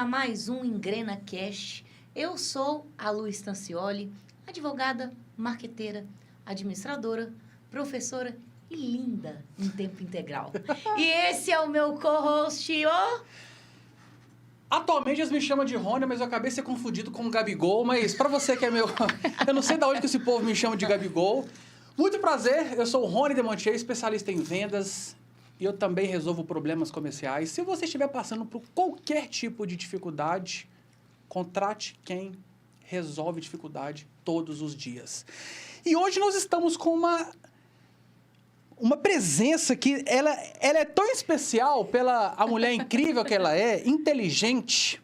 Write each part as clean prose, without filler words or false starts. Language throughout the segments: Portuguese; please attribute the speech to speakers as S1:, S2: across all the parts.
S1: a mais um Engrena Cash. Eu sou a Lu Stancioli, advogada, marqueteira, administradora, professora e linda em tempo integral. E esse é o meu co-host,
S2: Atualmente eles me chamam de Rony, mas eu acabei de ser confundido com o Gabigol. Mas pra você que é meu... Eu não sei de onde que esse povo me chama de Gabigol. Muito prazer, eu sou o Rony Demontier, especialista em vendas. E eu também resolvo problemas comerciais. Se você estiver passando por qualquer tipo de dificuldade, contrate quem resolve dificuldade todos os dias. E hoje nós estamos com uma presença que ela é tão especial pela a mulher incrível que ela é, inteligente,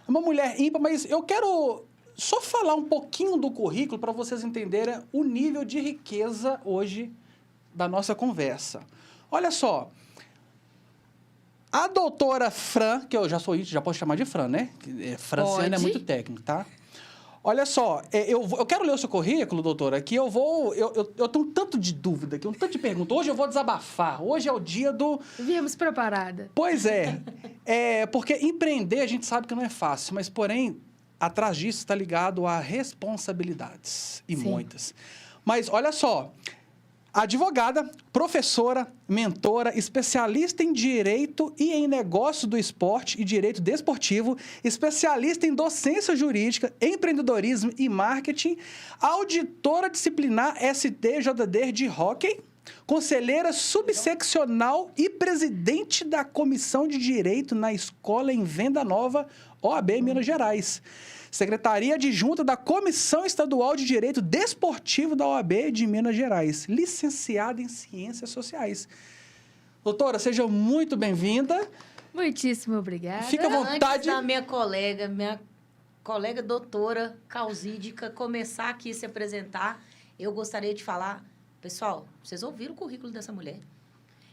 S2: uma mulher ímpar, mas eu quero só falar um pouquinho do currículo para vocês entenderem o nível de riqueza hoje da nossa conversa. Olha só, a doutora Fran, que eu já sou isso, já posso chamar de Fran, né? Franciane é muito técnico, tá? Olha só, eu quero ler o seu currículo, doutora, que eu tenho um tanto de dúvida aqui, um tanto de pergunta. Hoje eu vou desabafar, hoje é o dia do...
S3: Viemos preparada.
S2: Pois é, porque empreender a gente sabe que não é fácil, mas porém, atrás disso está ligado a responsabilidades, e muitas. Mas olha só, advogada, professora, mentora, especialista em direito e em negócio do esporte e direito desportivo, especialista em docência jurídica, empreendedorismo e marketing, auditora disciplinar STJD de hóquei, conselheira subseccional e presidente da Comissão de Direito na Escola em Venda Nova, OAB Minas Gerais. Secretaria adjunta da Comissão Estadual de Direito Desportivo da OAB de Minas Gerais. Licenciada em Ciências Sociais. Doutora, seja muito bem-vinda.
S3: Muitíssimo obrigada.
S2: Fica à vontade.
S1: Antes da minha colega doutora Causídica começar aqui a se apresentar, eu gostaria de falar... Pessoal, vocês ouviram o currículo dessa mulher?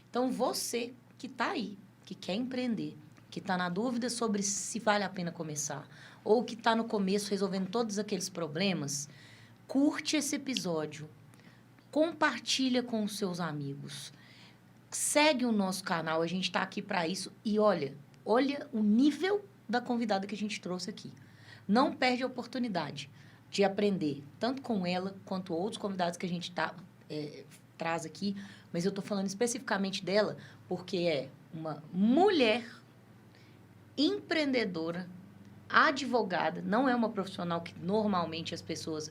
S1: Então, você que está aí, que quer empreender, que está na dúvida sobre se vale a pena começar, ou que está no começo resolvendo todos aqueles problemas, curte esse episódio, compartilha com os seus amigos, segue o nosso canal, a gente está aqui para isso. E olha o nível da convidada que a gente trouxe aqui. Não perde a oportunidade de aprender, tanto com ela quanto outros convidados que a gente traz aqui, mas eu estou falando especificamente dela porque é uma mulher empreendedora, advogada, não é uma profissional que normalmente as pessoas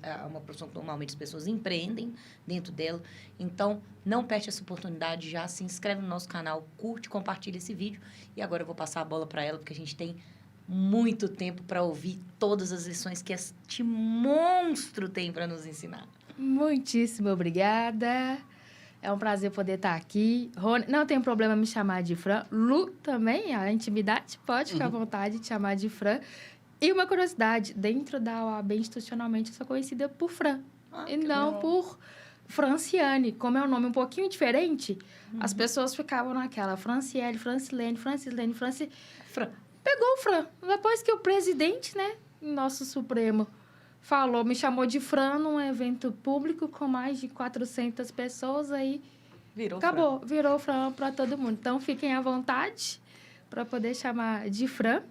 S1: empreendem dentro dela. Então, não perde essa oportunidade, já se inscreve no nosso canal, curte, compartilha esse vídeo. E agora eu vou passar a bola para ela, porque a gente tem muito tempo para ouvir todas as lições que este monstro tem para nos ensinar.
S3: Muitíssimo obrigada. É um prazer poder estar aqui. Rony, não tem problema me chamar de Fran. Lu também, a intimidade, pode ficar à vontade de chamar de Fran. E uma curiosidade, dentro da OAB institucionalmente, eu sou conhecida por Fran. E não por Franciane. Como é um nome um pouquinho diferente, as pessoas ficavam naquela Franciele, Francilene.
S1: Fran.
S3: Pegou o Fran. Depois que o presidente, né, nosso Supremo, me chamou de Fran num evento público com mais de 400 pessoas, aí acabou, virou Fran para todo mundo. Então, fiquem à vontade para poder chamar de Fran.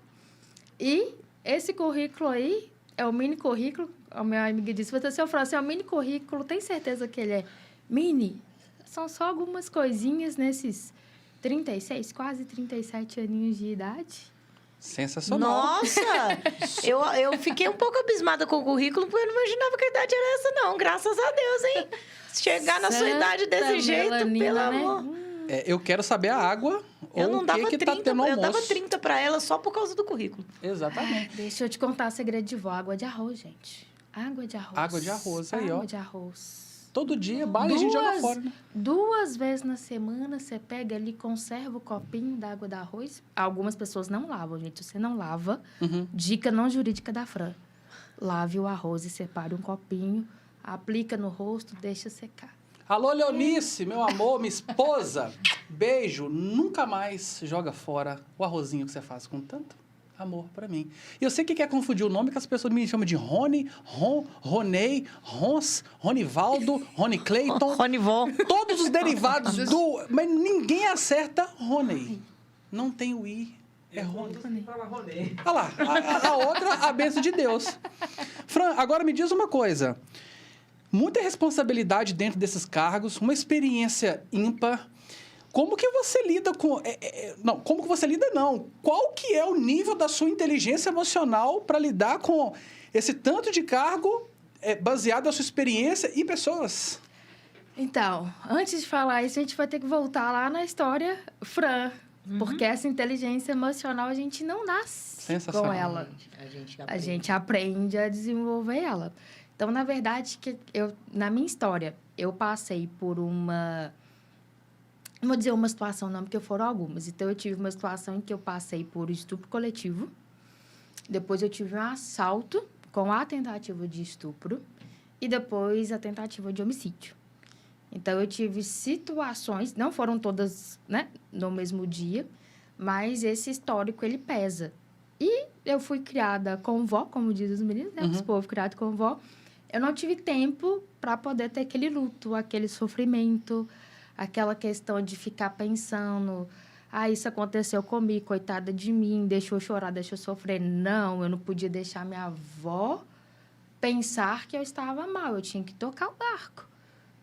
S3: E esse currículo aí é o mini currículo. A minha amiga disse, você, Fran, é um mini currículo, tem certeza que ele é mini? São só algumas coisinhas nesses 36, quase 37 aninhos de idade.
S2: Sensacional.
S1: Nossa! eu fiquei um pouco abismada com o currículo, porque eu não imaginava que a idade era essa, não. Graças a Deus, hein? Chegar na sua idade desse jeito, pelo amor.
S2: Eu quero saber a água
S1: eu
S2: ou
S1: não dava
S2: o que
S1: 30,
S2: tá tendo almoço.
S1: Eu dava 30 para ela só por causa do currículo.
S2: Exatamente.
S3: Deixa eu te contar o segredo de vó. Água de arroz, gente. Água de arroz.
S2: Água de arroz, aí, ó.
S3: Água de arroz.
S2: Todo dia, bala e a gente joga fora, né?
S3: 2 vezes na semana, você pega ali, conserva o copinho da água de arroz. Algumas pessoas não lavam, gente. Você não lava. Dica não jurídica da Fran. Lave o arroz e separe um copinho, aplica no rosto, deixa secar.
S2: Alô, Leonice, meu amor, minha esposa. Beijo. Nunca mais joga fora o arrozinho que você faz com tanto amor pra mim. E eu sei que quer confundir o nome, que as pessoas me chamam de Rony, Ronei, Rons, Ronivaldo, Rony Clayton.
S1: Ronivon.
S2: Todos os derivados do... Mas ninguém acerta Rony. Não tem o I É Rony.
S4: Fala Rony.
S2: Olha lá, a outra, a bênção de Deus. Fran, agora me diz uma coisa. Muita responsabilidade dentro desses cargos, uma experiência ímpar. Como que você lida com... Não, como que você lida, não. Qual que é o nível da sua inteligência emocional para lidar com esse tanto de cargo baseado na sua experiência e pessoas?
S3: Então, antes de falar isso, a gente vai ter que voltar lá na história Fran. Porque essa inteligência emocional, a gente não nasce com ela. A gente aprende a desenvolver ela. Então, na verdade, na minha história, eu passei por uma... Não vou dizer uma situação não, porque foram algumas. Então, eu tive uma situação em que eu passei por estupro coletivo. Depois, eu tive um assalto com a tentativa de estupro. E depois, a tentativa de homicídio. Então, eu tive situações, não foram todas, né, no mesmo dia, mas esse histórico, ele pesa. E eu fui criada com vó, como dizem os meninos, né, os povos criados com vó. Eu não tive tempo para poder ter aquele luto, aquele sofrimento, aquela questão de ficar pensando, isso aconteceu comigo, coitada de mim, deixa eu chorar, deixa eu sofrer. Não, eu não podia deixar minha avó pensar que eu estava mal, eu tinha que tocar o barco.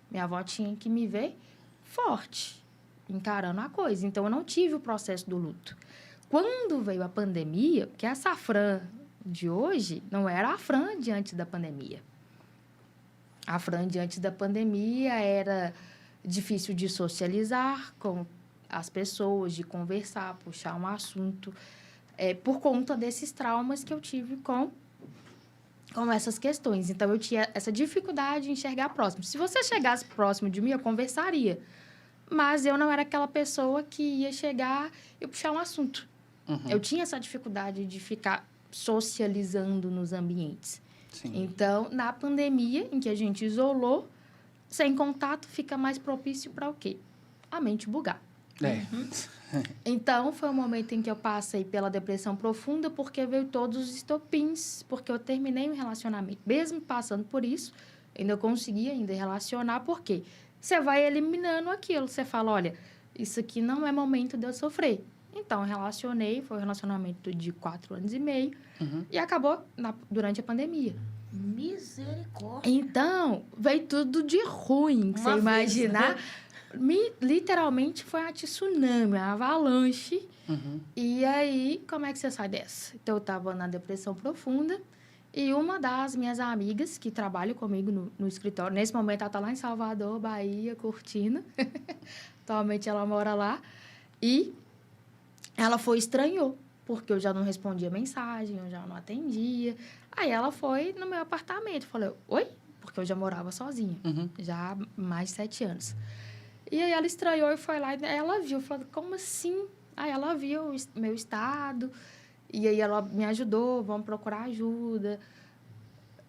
S3: Minha avó tinha que me ver forte, encarando a coisa. Então, eu não tive o processo do luto. Quando veio a pandemia, porque essa Fran de hoje não era a Fran de antes da pandemia. A Fran de antes da pandemia era difícil de socializar com as pessoas, de conversar, puxar um assunto, por conta desses traumas que eu tive com essas questões. Então, eu tinha essa dificuldade de enxergar próximo. Se você chegasse próximo de mim, eu conversaria. Mas eu não era aquela pessoa que ia chegar e puxar um assunto. Eu tinha essa dificuldade de ficar socializando nos ambientes.
S2: Sim.
S3: Então, na pandemia, em que a gente isolou, sem contato, fica mais propício para o quê? A mente bugar. Então, foi um momento em que eu passei pela depressão profunda, porque veio todos os estopins, porque eu terminei um relacionamento. Mesmo passando por isso, ainda consegui relacionar, porque você vai eliminando aquilo. Você fala, olha, isso aqui não é momento de eu sofrer. Então, eu relacionei, foi um relacionamento de 4 anos e meio, e acabou durante a pandemia.
S1: Misericórdia.
S3: Então, veio tudo de ruim, que você imaginar. Literalmente foi uma tsunami, uma avalanche. E aí, como é que você sai dessa? Então, eu estava na depressão profunda e uma das minhas amigas, que trabalha comigo no escritório, nesse momento ela está lá em Salvador, Bahia, curtindo. Atualmente ela mora lá. E ela estranhou, porque eu já não respondia mensagem, eu já não atendia. Aí ela foi no meu apartamento. Falei, oi? Porque eu já morava sozinha, já há mais de 7 anos. E aí ela estranhou e foi lá, e ela viu, falou, como assim? Aí ela viu o meu estado, e aí ela me ajudou, vamos procurar ajuda,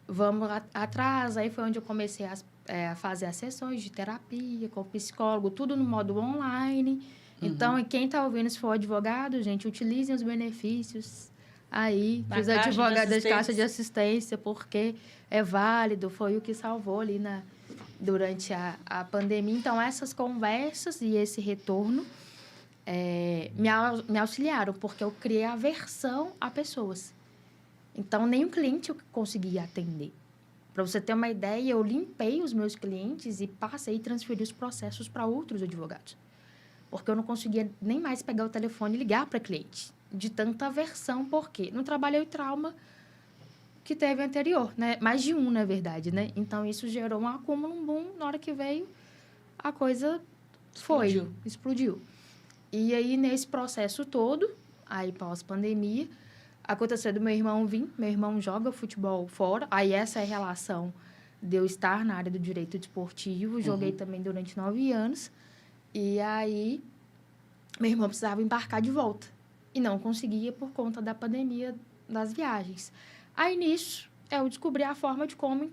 S3: vamos atrás. Aí foi onde eu comecei a fazer as sessões de terapia com o psicólogo, tudo no modo online. Então, quem está ouvindo, se for advogado, gente, utilizem os benefícios aí dos advogados da Caixa de Assistência, porque é válido, foi o que salvou ali durante a pandemia. Então, essas conversas e esse retorno me auxiliaram, porque eu criei aversão a pessoas. Então, nenhum cliente eu conseguia atender. Para você ter uma ideia, eu limpei os meus clientes e passei a transferir os processos para outros advogados. Porque eu não conseguia nem mais pegar o telefone e ligar para cliente. De tanta aversão, porque não trabalhei o trauma que teve anterior, né? Mais de um, na verdade, né? Então, isso gerou um acúmulo, um boom. Na hora que veio, a coisa explodiu. E aí, nesse processo todo, aí pós-pandemia, aconteceu do meu irmão vir. Meu irmão joga futebol fora. Aí, essa é a relação de eu estar na área do direito desportivo. Joguei também durante 9 anos. E aí, meu irmão precisava embarcar de volta. E não conseguia por conta da pandemia das viagens. Aí, nisso, eu descobri a forma de como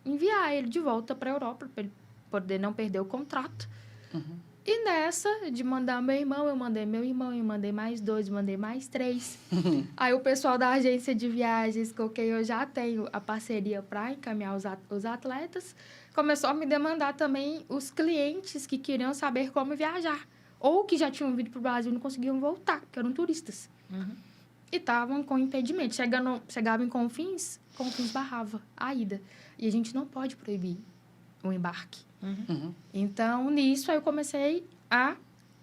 S3: enviar ele de volta para a Europa, para ele poder não perder o contrato. E nessa, de mandar meu irmão, eu mandei meu irmão, eu mandei mais 2, mandei mais 3. Aí, o pessoal da agência de viagens, com quem eu já tenho a parceria para encaminhar os atletas, começou a me demandar também os clientes que queriam saber como viajar. Ou que já tinham vindo para o Brasil e não conseguiam voltar, que eram turistas. E estavam com impedimento. Chegava em Confins barrava a ida. E a gente não pode proibir o embarque. Então, nisso, aí eu comecei a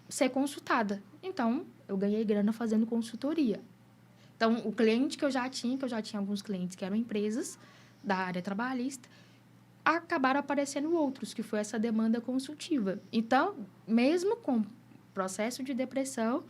S3: ser consultada. Então, eu ganhei grana fazendo consultoria. Então, o cliente que eu já tinha alguns clientes que eram empresas da área trabalhista, acabaram aparecendo outros, que foi essa demanda consultiva. Então, mesmo com processo de depressão,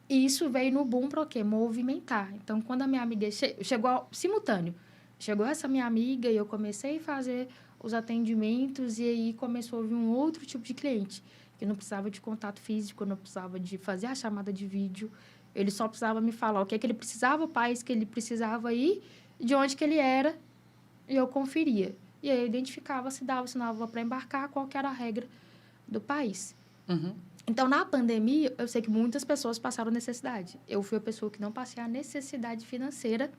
S3: isso veio no boom para o quê? Movimentar. Então, quando a minha amiga chegou simultâneo, chegou essa minha amiga e eu comecei a fazer os atendimentos e aí começou a vir um outro tipo de cliente, que não precisava de contato físico, não precisava de fazer a chamada de vídeo, ele só precisava me falar o que é que ele precisava, o país que ele precisava ir, de onde que ele era, e eu conferia. E aí eu identificava se dava para embarcar, qual que era a regra do país. Então, na pandemia, eu sei que muitas pessoas passaram necessidade. Eu fui a pessoa que não passei a necessidade financeira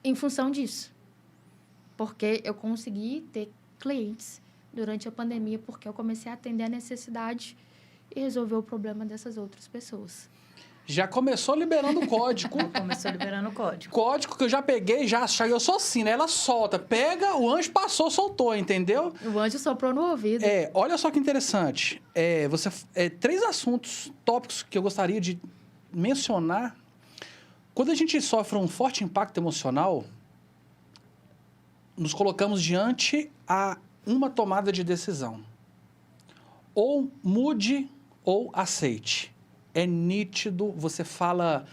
S3: em função disso. Porque eu consegui ter clientes durante a pandemia, porque eu comecei a atender a necessidade e resolver o problema dessas outras pessoas.
S2: Já começou liberando o código.
S1: Começou liberando o código.
S2: Código que eu já peguei, eu sou assim, né? Ela solta, pega, o anjo passou, soltou, entendeu?
S3: O anjo soprou no ouvido.
S2: Olha só que interessante. 3 assuntos, tópicos que eu gostaria de mencionar. Quando a gente sofre um forte impacto emocional, nos colocamos diante a uma tomada de decisão. Ou mude ou aceite. É nítido, você fala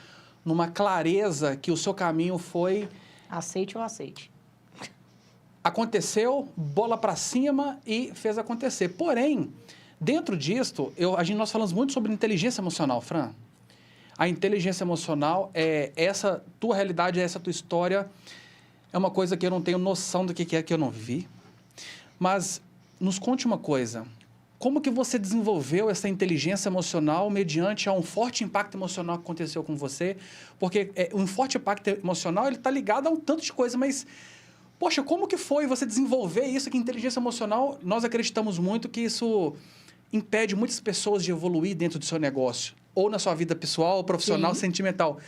S2: numa clareza que o seu caminho foi...
S1: Aceite ou aceite.
S2: Aconteceu, bola para cima e fez acontecer. Porém, dentro disto, nós falamos muito sobre inteligência emocional, Fran. A inteligência emocional é essa tua realidade, é essa tua história. É uma coisa que eu não tenho noção do que é que eu não vivi. Mas nos conte uma coisa. Como que você desenvolveu essa inteligência emocional mediante a um forte impacto emocional que aconteceu com você? Porque um forte impacto emocional ele está ligado a um tanto de coisa, mas... Poxa, como que foi você desenvolver isso? Que inteligência emocional, nós acreditamos muito que isso impede muitas pessoas de evoluir dentro do seu negócio. Ou na sua vida pessoal, profissional, sentimental.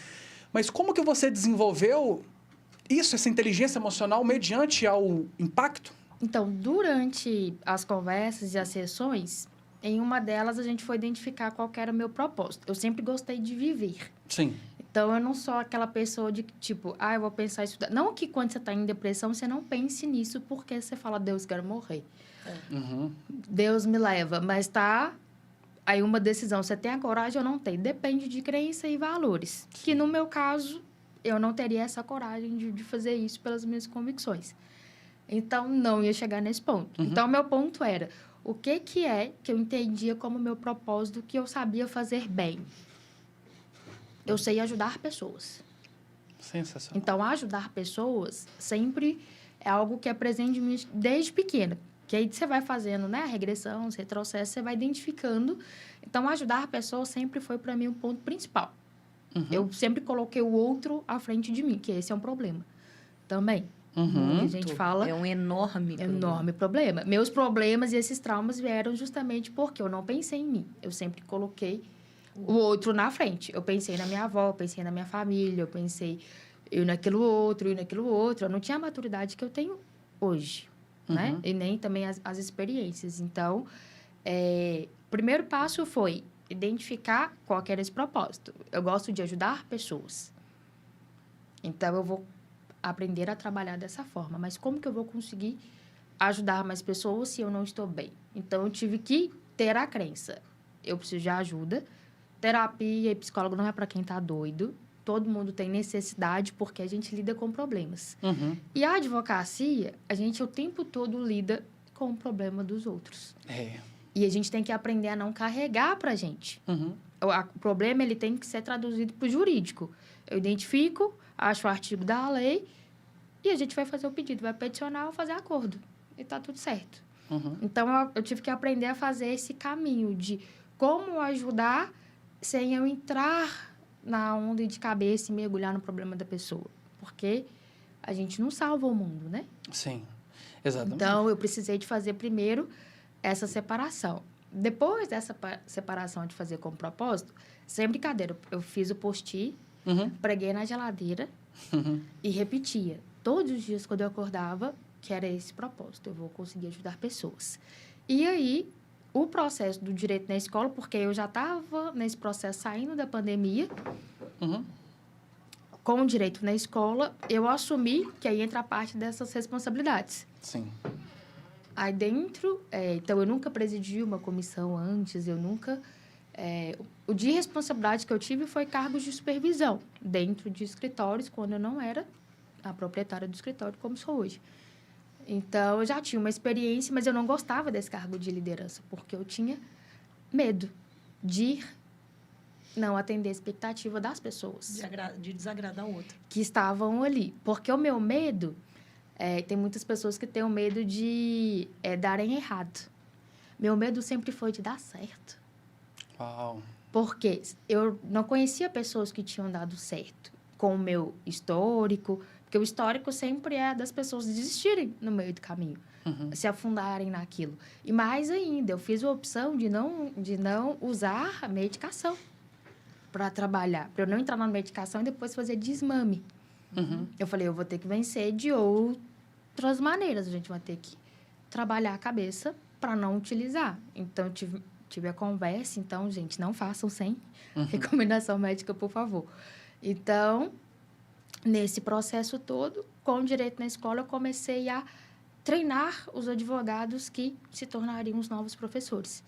S2: Mas como que você desenvolveu isso, essa inteligência emocional, mediante ao impacto?
S3: Então, durante as conversas e as sessões, em uma delas a gente foi identificar qual que era o meu propósito. Eu sempre gostei de viver.
S2: Sim.
S3: Então, eu não sou aquela pessoa de tipo, eu vou pensar isso. Não que quando você está em depressão, você não pense nisso, porque você fala, Deus, quero morrer. Deus me leva. Mas tá aí uma decisão, você tem a coragem ou não tem? Depende de crença e valores. Sim. Que no meu caso, eu não teria essa coragem de fazer isso pelas minhas convicções. Então, não ia chegar nesse ponto. Então, meu ponto era, o que é que eu entendia como meu propósito, que eu sabia fazer bem? Eu sei ajudar pessoas.
S2: Sensacional.
S3: Então, ajudar pessoas sempre é algo que é presente em mim desde pequena. Que aí você vai fazendo, né, a regressão, esse retrocesso, você vai identificando. Então, ajudar pessoas sempre foi, para mim, o ponto principal. Eu sempre coloquei o outro à frente de mim, que esse é um problema também. A gente fala...
S1: É um enorme
S3: problema. Meus problemas e esses traumas vieram justamente porque eu não pensei em mim. Eu sempre coloquei o outro na frente. Eu pensei na minha avó, eu pensei na minha família, eu pensei naquilo outro. Eu não tinha a maturidade que eu tenho hoje, né? E nem também as experiências. Então, o primeiro passo foi identificar qual que era esse propósito. Eu gosto de ajudar pessoas. Então, eu vou aprender a trabalhar dessa forma. Mas como que eu vou conseguir ajudar mais pessoas se eu não estou bem? Então, eu tive que ter a crença. Eu preciso de ajuda. Terapia e psicólogo não é para quem está doido. Todo mundo tem necessidade porque a gente lida com problemas. E a advocacia, a gente o tempo todo lida com o problema dos outros. E a gente tem que aprender a não carregar para a gente. O problema ele tem que ser traduzido para o jurídico. Eu identifico, acho o artigo da lei e a gente vai fazer o pedido, vai peticionar ou fazer acordo. E está tudo certo. Então, eu tive que aprender a fazer esse caminho de como ajudar sem eu entrar na onda de cabeça e mergulhar no problema da pessoa. Porque a gente não salva o mundo, né?
S2: Sim, exatamente.
S3: Então, eu precisei de fazer primeiro essa separação. depois dessa separação de fazer como propósito, sem brincadeira, eu fiz o post-it, preguei na geladeira e repetia todos os dias quando eu acordava que era esse propósito, eu vou conseguir ajudar pessoas. E aí, o processo do direito na escola, porque eu já estava nesse processo saindo da pandemia, com o direito na escola, eu assumi que aí entra a parte dessas responsabilidades.
S2: Sim.
S3: Aí dentro, então eu nunca presidi uma comissão antes, eu nunca... o de responsabilidade que eu tive foi cargos de supervisão dentro de escritórios, quando eu não era a proprietária do escritório, como sou hoje. Então, eu já tinha uma experiência, mas eu não gostava desse cargo de liderança, porque eu tinha medo de não atender a expectativa das pessoas.
S1: De desagradar o outro.
S3: Que estavam ali. Porque o meu medo... tem muitas pessoas que têm o medo de darem errado. Meu medo sempre foi de dar certo.
S2: Uau.
S3: Porque eu não conhecia pessoas que tinham dado certo com o meu histórico, porque o histórico sempre é das pessoas desistirem no meio do caminho, se afundarem naquilo. E mais ainda, eu fiz a opção de não usar a medicação para trabalhar, para eu não entrar na medicação e depois fazer desmame. Eu falei, eu vou ter que vencer de outras maneiras, a gente vai ter que trabalhar a cabeça para não utilizar. Então, tive a conversa, então, gente, não façam sem recomendação médica, por favor. Então, nesse processo todo, com o direito na escola, eu comecei a treinar os advogados que se tornariam os novos professores.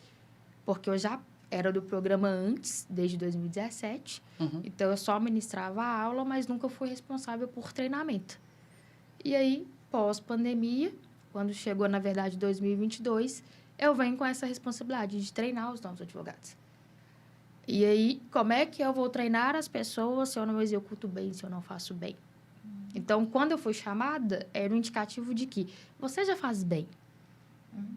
S3: Porque eu já era do programa antes, desde 2017. Então, eu só ministrava a aula, mas nunca fui responsável por treinamento. E aí, pós-pandemia, quando chegou, na verdade, 2022, eu venho com essa responsabilidade de treinar os novos advogados. E aí, como é que eu vou treinar as pessoas se eu não executo bem, se eu não faço bem? Então, quando eu fui chamada, era um indicativo de que você já faz bem.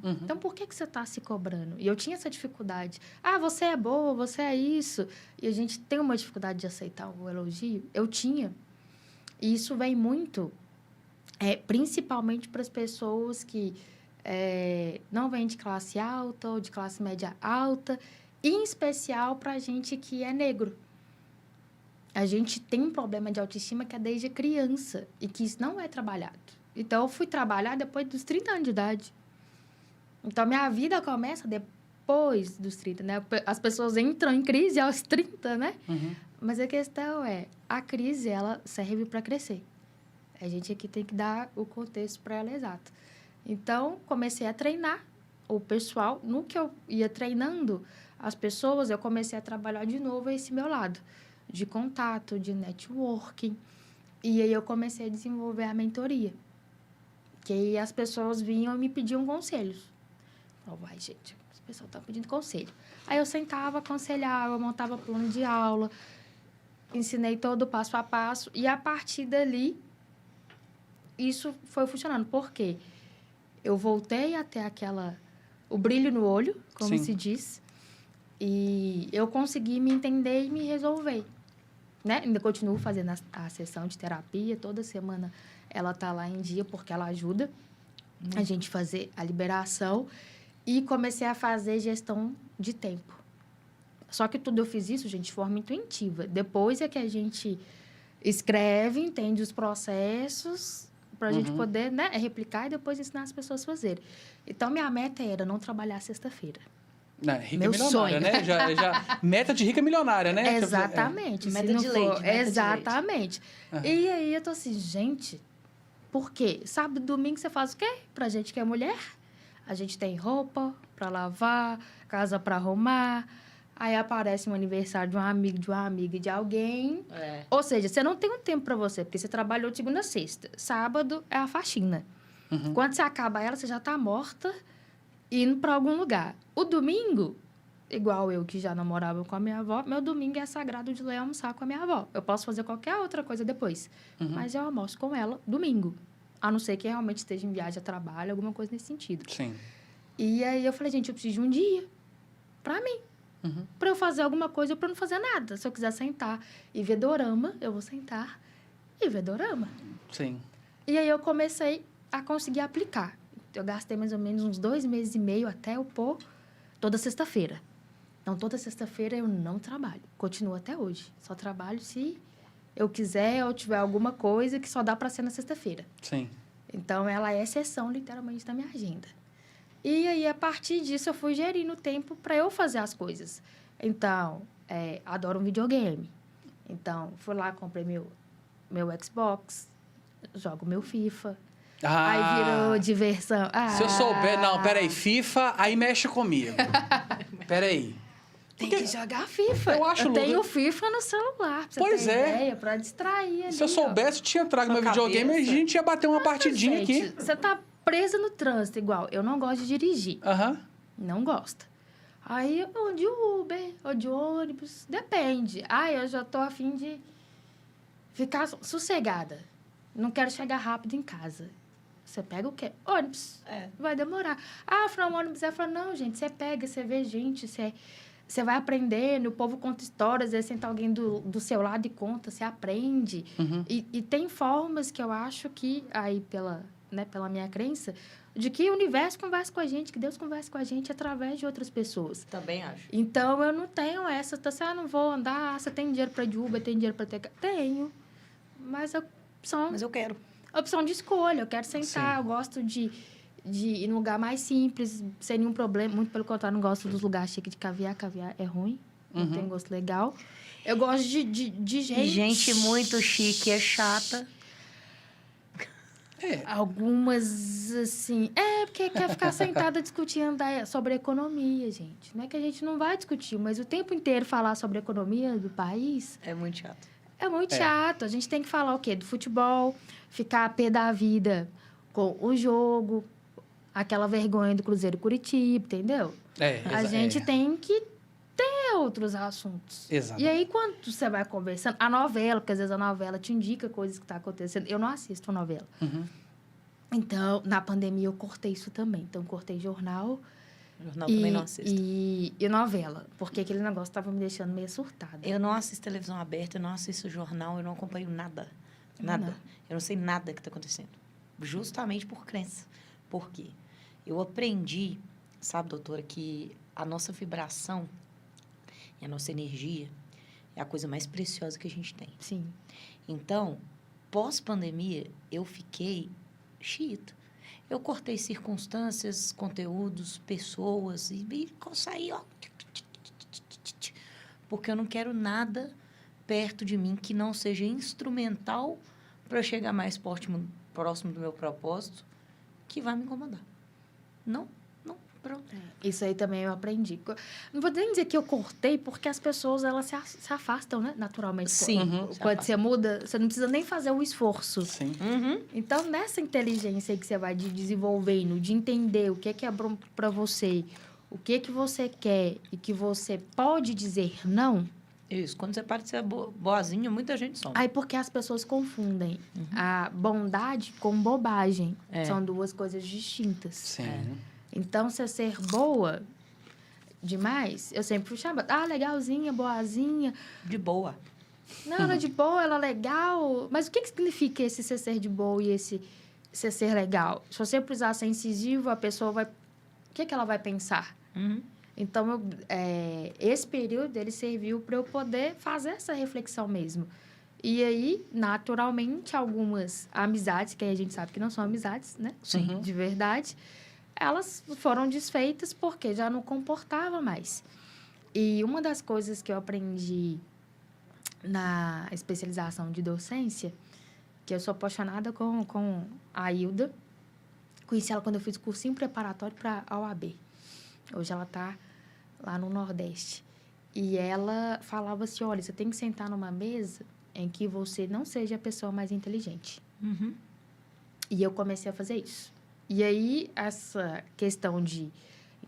S3: Então, por que você está se cobrando? E eu tinha essa dificuldade. Ah, você é boa, você é isso. E a gente tem uma dificuldade de aceitar o elogio. Eu tinha. E isso vem muito, principalmente para as pessoas que não vêm de classe alta ou de classe média alta, em especial para a gente que é negro. A gente tem um problema de autoestima que é desde criança e que isso não é trabalhado. Então, eu fui trabalhar depois dos 30 anos de idade. Então, minha vida começa depois dos 30, né? As pessoas entram em crise aos 30, né? Mas a questão a crise, ela serve para crescer. A gente aqui tem que dar o contexto para ela exato. Então, comecei a treinar o pessoal. No que eu ia treinando as pessoas, eu comecei a trabalhar de novo esse meu lado de contato, de networking. E aí, eu comecei a desenvolver a mentoria. Que aí as pessoas vinham e me pediam conselhos. Vai, gente, as pessoas estão pedindo conselho. Aí, eu sentava, aconselhava, montava plano de aula, ensinei todo o passo a passo. E, a partir dali, isso foi funcionando. Por quê? Eu voltei a ter o brilho no olho, como se diz, e eu consegui me entender e me resolver. Né? Ainda continuo fazendo a sessão de terapia, toda semana ela está lá em dia, porque ela ajuda a gente fazer a liberação, e comecei a fazer gestão de tempo. Só que tudo eu fiz isso, gente, de forma intuitiva. Depois é que a gente escreve, entende os processos, para a gente poder replicar e depois ensinar as pessoas a fazerem. Então, minha meta era não trabalhar sexta-feira.
S2: Rica
S3: Meu
S2: milionária,
S3: sonho.
S2: né? Já, meta de rica milionária, né?
S3: Exatamente.
S1: Meta de leite.
S3: Exatamente. E aí, eu tô assim, gente, por quê? Sábado e domingo você faz o quê? Pra gente que é mulher, a gente tem roupa pra lavar, casa pra arrumar. Aí aparece um aniversário de um amigo, de uma amiga, de alguém. Ou seja, você não tem um tempo para você, porque você trabalhou de segunda a sexta. Sábado é a faxina. Quando você acaba ela, você já está morta indo para algum lugar. O domingo, igual eu que já namorava com a minha avó, meu domingo é sagrado de ler almoçar com a minha avó. Eu posso fazer qualquer outra coisa depois, mas eu almoço com ela domingo. A não ser que realmente esteja em viagem a trabalho, alguma coisa nesse sentido.
S2: Sim.
S3: E aí eu falei, gente, eu preciso de um dia para mim. Para eu fazer alguma coisa ou para não fazer nada. Se eu quiser sentar e ver dorama, eu vou sentar e ver dorama.
S2: Sim.
S3: E aí eu comecei a conseguir aplicar. Eu gastei mais ou menos uns 2 meses e meio até eu pôr toda sexta-feira. Então, toda sexta-feira eu não trabalho. Continuo até hoje. Só trabalho se eu quiser ou tiver alguma coisa que só dá para ser na sexta-feira.
S2: Sim.
S3: Então, ela é exceção, literalmente, da minha agenda. E aí, a partir disso, eu fui gerindo o tempo para eu fazer as coisas. Então, adoro um videogame. Então, fui lá, comprei meu Xbox, jogo meu FIFA. Aí virou diversão.
S2: Se eu souber... Não, peraí. FIFA, aí mexe comigo. Peraí.
S3: Tem que jogar FIFA.
S2: Eu
S3: tenho FIFA no celular, pra você
S2: Pois
S3: ter
S2: é.
S3: ideia, pra distrair ali.
S2: Se eu soubesse, eu tinha trago meu videogame e a gente ia bater uma partidinha
S3: gente,
S2: aqui.
S3: Você tá presa no trânsito igual. Eu não gosto de dirigir.
S2: Aham.
S3: Não gosto. Aí, ou de Uber, ou de ônibus, depende. Eu já tô a fim de ficar sossegada. Não quero chegar rápido em casa. Você pega o quê? Ônibus. Vai demorar. From ônibus. Ela falou, não, gente, você pega, você vê gente, você vai aprendendo, o povo conta histórias, aí senta alguém do seu lado e conta, você aprende.
S2: Uhum.
S3: E tem formas que eu acho que, aí pela minha crença, de que o universo conversa com a gente, que Deus conversa com a gente através de outras pessoas.
S1: Também acho.
S3: Então, eu não tenho essa, não vou andar, você tem dinheiro para de Uber, tem dinheiro para ter... Tenho, mas a opção...
S1: Mas eu quero.
S3: Opção de escolha, eu quero sentar,
S2: Sim.
S3: eu gosto de ir num lugar mais simples, sem nenhum problema. Muito pelo contrário, não gosto dos lugares chiques de caviar. Caviar é ruim, não tem gosto legal. Eu gosto de gente...
S1: Gente muito chique é chata.
S3: Algumas, assim... porque quer ficar sentada discutindo sobre economia, gente. Não é que a gente não vai discutir, mas o tempo inteiro falar sobre a economia do país...
S1: É muito chato.
S3: É muito chato. A gente tem que falar o quê? Do futebol, ficar a pé da vida com o jogo, aquela vergonha do Cruzeiro Curitiba, entendeu? A gente tem que ter outros assuntos.
S2: Exato.
S3: E aí, quando você vai conversando... A novela, porque às vezes a novela te indica coisas que estão acontecendo. Eu não assisto a novela.
S2: Uhum.
S3: Então, na pandemia, eu cortei isso também. Então, cortei jornal...
S1: Jornal também não assisto.
S3: E novela, porque aquele negócio estava me deixando meio surtada.
S1: Eu não assisto televisão aberta, eu não assisto jornal, eu não acompanho nada. Nada.
S3: Não.
S1: Eu não sei nada que está acontecendo. Justamente por crença. Por quê? Eu aprendi, sabe, doutora, que a nossa vibração e a nossa energia é a coisa mais preciosa que a gente tem.
S3: Sim.
S1: Então, pós-pandemia, eu fiquei xiita. Eu cortei circunstâncias, conteúdos, pessoas e saí, ó. Porque eu não quero nada perto de mim que não seja instrumental para eu chegar mais próximo do meu propósito, que vai me incomodar. Não, pronto.
S3: Isso aí também eu aprendi. Não vou nem dizer que eu cortei, porque as pessoas, elas se afastam, né? Naturalmente.
S1: Sim.
S3: Quando você muda, você não precisa nem fazer o esforço.
S2: Sim.
S1: Uhum.
S3: Então, nessa inteligência aí que você vai desenvolvendo, de entender o que é bom para você, o que você quer e que você pode dizer não...
S1: Isso. Quando você para de ser boazinha, muita gente some.
S3: Aí, porque as pessoas confundem a bondade com bobagem. São duas coisas distintas.
S2: Sim.
S3: Então, se ser boa demais, eu sempre fui chamada, legalzinha, boazinha.
S1: De boa.
S3: Não, ela é de boa, ela é legal. Mas o que significa esse ser de boa e esse ser legal? Se você precisar ser incisivo, a pessoa vai... O que ela vai pensar?
S1: Uhum.
S3: Então, esse período, ele serviu para eu poder fazer essa reflexão mesmo. E aí, naturalmente, algumas amizades, que a gente sabe que não são amizades, né?
S1: Sim.
S3: De verdade, elas foram desfeitas porque já não comportava mais. E uma das coisas que eu aprendi na especialização de docência, que eu sou apaixonada com a Hilda, conheci ela quando eu fiz o cursinho preparatório para a OAB. Hoje ela está lá no Nordeste. E ela falava assim, olha, você tem que sentar numa mesa em que você não seja a pessoa mais inteligente.
S1: Uhum.
S3: E eu comecei a fazer isso. E aí, essa questão de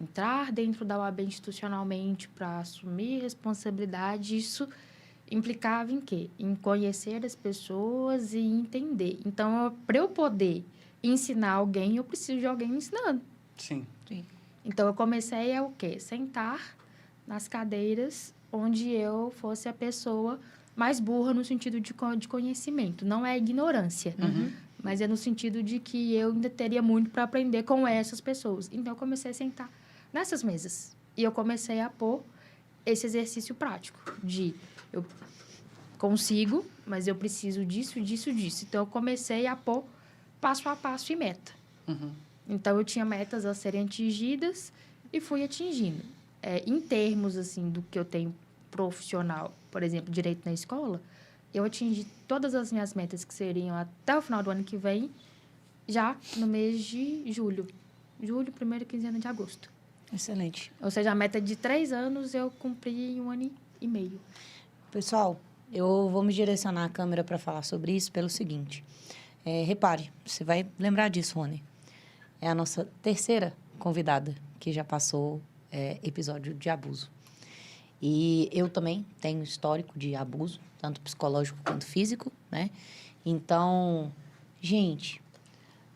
S3: entrar dentro da OAB institucionalmente para assumir responsabilidade, isso implicava em quê? Em conhecer as pessoas e entender. Então, para eu poder ensinar alguém, eu preciso de alguém me ensinando.
S2: Sim.
S3: Então, eu comecei a o quê? Sentar nas cadeiras onde eu fosse a pessoa mais burra no sentido de conhecimento. Não é ignorância, mas é no sentido de que eu ainda teria muito para aprender com essas pessoas. Então, eu comecei a sentar nessas mesas. E eu comecei a pôr esse exercício prático de eu consigo, mas eu preciso disso, disso, disso. Então, eu comecei a pôr passo a passo e meta.
S2: Uhum.
S3: Então, eu tinha metas a serem atingidas e fui atingindo. Em termos, assim, do que eu tenho profissional, por exemplo, direito na escola, eu atingi todas as minhas metas que seriam até o final do ano que vem, já no mês de julho. Julho, primeira quinzena de agosto.
S1: Excelente.
S3: Ou seja, a meta de 3 anos eu cumpri em 1 ano e meio.
S1: Pessoal, eu vou me direcionar a câmera para falar sobre isso pelo seguinte. Repare, você vai lembrar disso, Rony. É a nossa terceira convidada que já passou episódio de abuso. E eu também tenho histórico de abuso, tanto psicológico quanto físico, né? Então, gente,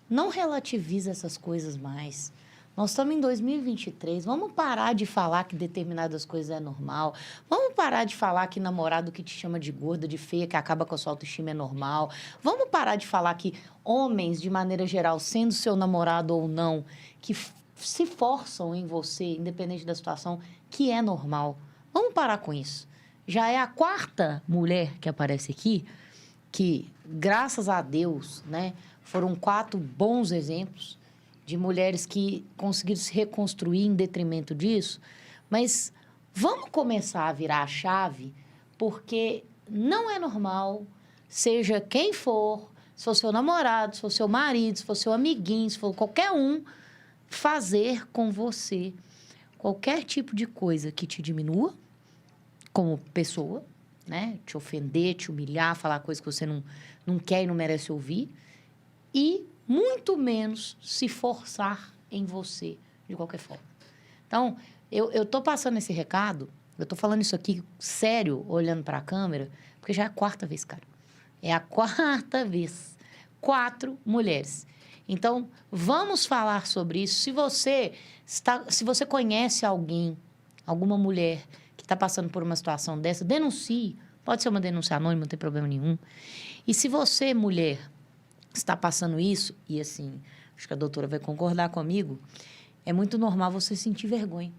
S1: não relativiza essas coisas mais. Nós estamos em 2023, vamos parar de falar que determinadas coisas é normal. Vamos parar de falar que namorado que te chama de gorda, de feia, que acaba com a sua autoestima é normal. Vamos parar de falar que homens, de maneira geral, sendo seu namorado ou não, que se forçam em você, independente da situação, que é normal. Vamos parar com isso. Já é a 4ª mulher que aparece aqui, que, graças a Deus, né, foram 4 bons exemplos de mulheres que conseguiram se reconstruir em detrimento disso. Mas vamos começar a virar a chave, porque não é normal, seja quem for, se for seu namorado, se for seu marido, se for seu amiguinho, se for qualquer um, fazer com você qualquer tipo de coisa que te diminua como pessoa, né? Te ofender, te humilhar, falar coisas que você não quer e não merece ouvir. E muito menos se forçar em você, de qualquer forma. Então, eu tô passando esse recado, eu tô falando isso aqui sério, olhando para a câmera, porque já é a 4ª vez, cara. É a 4ª vez. 4 mulheres. Então, vamos falar sobre isso. Se você conhece alguém, alguma mulher que está passando por uma situação dessa, denuncie. Pode ser uma denúncia anônima, não tem problema nenhum. E se você, mulher, está passando isso, e assim, acho que a doutora vai concordar comigo, é muito normal você sentir vergonha.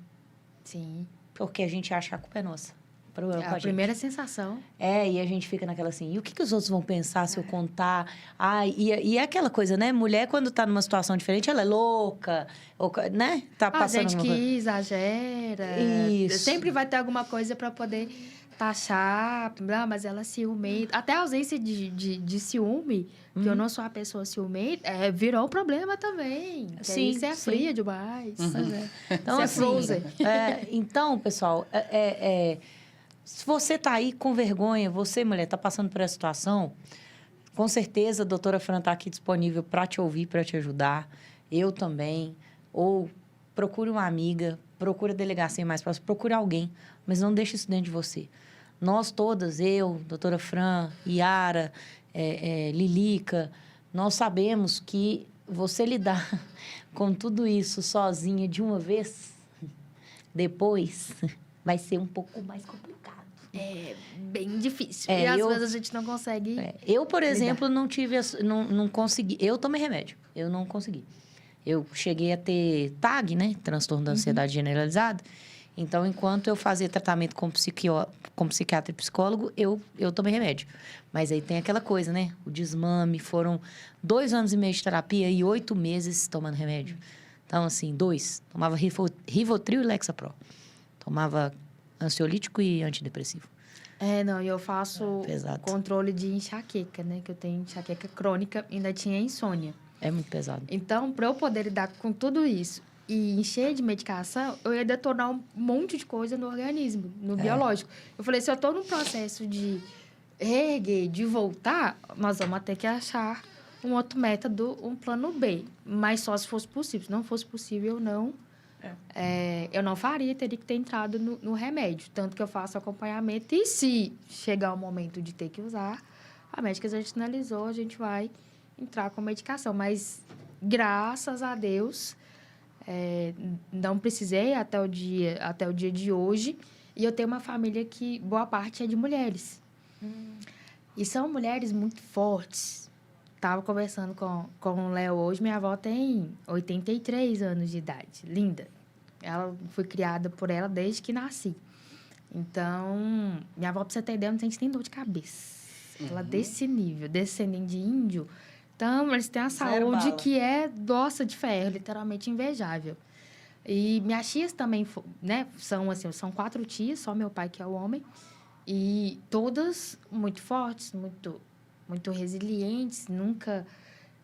S3: Sim.
S1: Porque a gente acha que a culpa é nossa.
S3: É a primeira sensação.
S1: E a gente fica naquela assim, e o que os outros vão pensar se eu contar? E é aquela coisa, né? Mulher, quando está numa situação diferente, ela é louca, ou, né? Tá passando
S3: A gente que exagera.
S1: Isso.
S3: Sempre vai ter alguma coisa para poder taxar, mas ela ciumenta. Até a ausência de ciúme, que eu não sou uma pessoa ciumenta, virou um problema também.
S1: Sim,
S3: você é fria demais.
S1: Então,
S3: você
S1: assim,
S3: é frozen.
S1: então, pessoal, se você tá aí com vergonha, você, mulher, tá passando por essa situação, com certeza a doutora Fran tá aqui disponível para te ouvir, para te ajudar. Eu também. Ou procure uma amiga, procure a delegacia mais próxima, procure alguém, mas não deixe isso dentro de você. Nós todas, eu, doutora Fran, Yara, Lilica, nós sabemos que você lidar com tudo isso sozinha de uma vez, depois vai ser um pouco mais complicado.
S3: É bem difícil. E às vezes a gente não consegue.
S1: Eu, por exemplo, não consegui. Eu tomei remédio. Eu não consegui. Eu cheguei a ter TAG, né? Transtorno da ansiedade generalizada. Então, enquanto eu fazia tratamento com psiquiatra e psicólogo, eu tomei remédio. Mas aí tem aquela coisa, né? O desmame. Foram 2 anos e meio de terapia e 8 meses tomando remédio. Então, assim, 2. Tomava Rivotril e Lexapro. Tomava ansiolítico e antidepressivo.
S3: Eu faço controle de enxaqueca, né? Que eu tenho enxaqueca crônica e ainda tinha insônia.
S1: É muito pesado.
S3: Então, para eu poder lidar com tudo isso e encher de medicação, eu ia detonar um monte de coisa no organismo, no biológico. Eu falei, se eu estou num processo de reerguer, de voltar, nós vamos ter que achar um outro método, um plano B. Mas só se fosse possível. Se não fosse possível, eu não faria, teria que ter entrado no remédio. Tanto que eu faço acompanhamento e se chegar o momento de ter que usar, a médica já sinalizou, a gente vai entrar com medicação. Mas, graças a Deus, não precisei até o dia de hoje. E eu tenho uma família que boa parte é de mulheres. E são mulheres muito fortes. Estava conversando com o Léo hoje. Minha avó tem 83 anos de idade. Linda. Fui criada por ela desde que nasci. Então, minha avó, pra você ter ideia, não sente nem dor de cabeça. Ela desse nível, descendente de índio. Então, eles têm a saúde que é doça de ferro, literalmente invejável. E minhas tias também, né, são 4 tias, só meu pai que é o homem. E todas muito fortes, muito resilientes, nunca...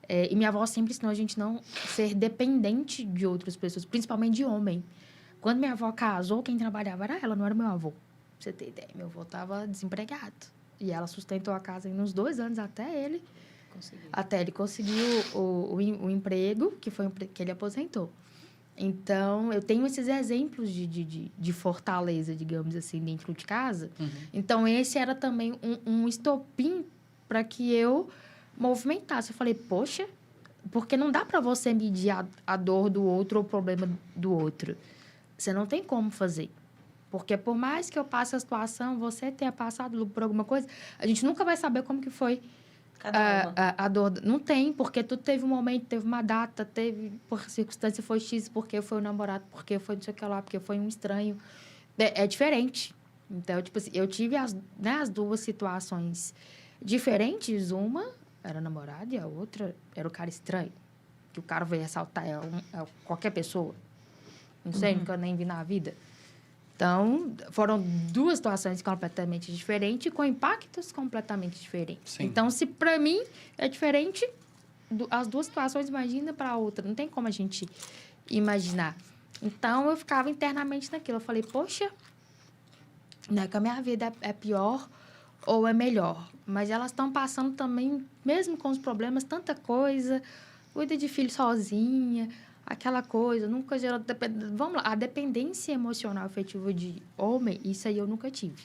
S3: e minha avó sempre ensinou a gente não ser dependente de outras pessoas, principalmente de homem. Quando minha avó casou, quem trabalhava era ela, não era meu avô. Pra você ter ideia, meu avô estava desempregado. E ela sustentou a casa em uns 2 anos até ele conseguiu o emprego, que foi que ele aposentou. Então, eu tenho esses exemplos de fortaleza, digamos assim, dentro de casa. Então, esse era também um estopim para que eu movimentasse. Eu falei, poxa, porque não dá para você medir a dor do outro ou o problema do outro. Você não tem como fazer. Porque por mais que eu passe a situação, você tenha passado por alguma coisa, a gente nunca vai saber como que foi a dor. Não tem, porque tu teve um momento, teve uma data, teve por circunstância, foi X, porque foi o namorado, porque foi não sei o que lá, porque foi um estranho. É diferente. Então, tipo assim, eu tive as 2 situações diferentes. Uma era namorada e a outra era o cara estranho. Que o cara veio assaltar qualquer pessoa. Não sei, nunca nem vi na vida. Então, foram 2 situações completamente diferentes, com impactos completamente diferentes.
S2: Sim.
S3: Então, se para mim é diferente, as 2 situações, imagina para a outra. Não tem como a gente imaginar. Então, eu ficava internamente naquilo. Eu falei, poxa, não é que a minha vida é pior ou é melhor. Mas elas estão passando também, mesmo com os problemas, tanta coisa. Cuida de filho sozinha, aquela coisa, nunca gerou... Vamos lá, a dependência emocional afetiva de homem, isso aí eu nunca tive.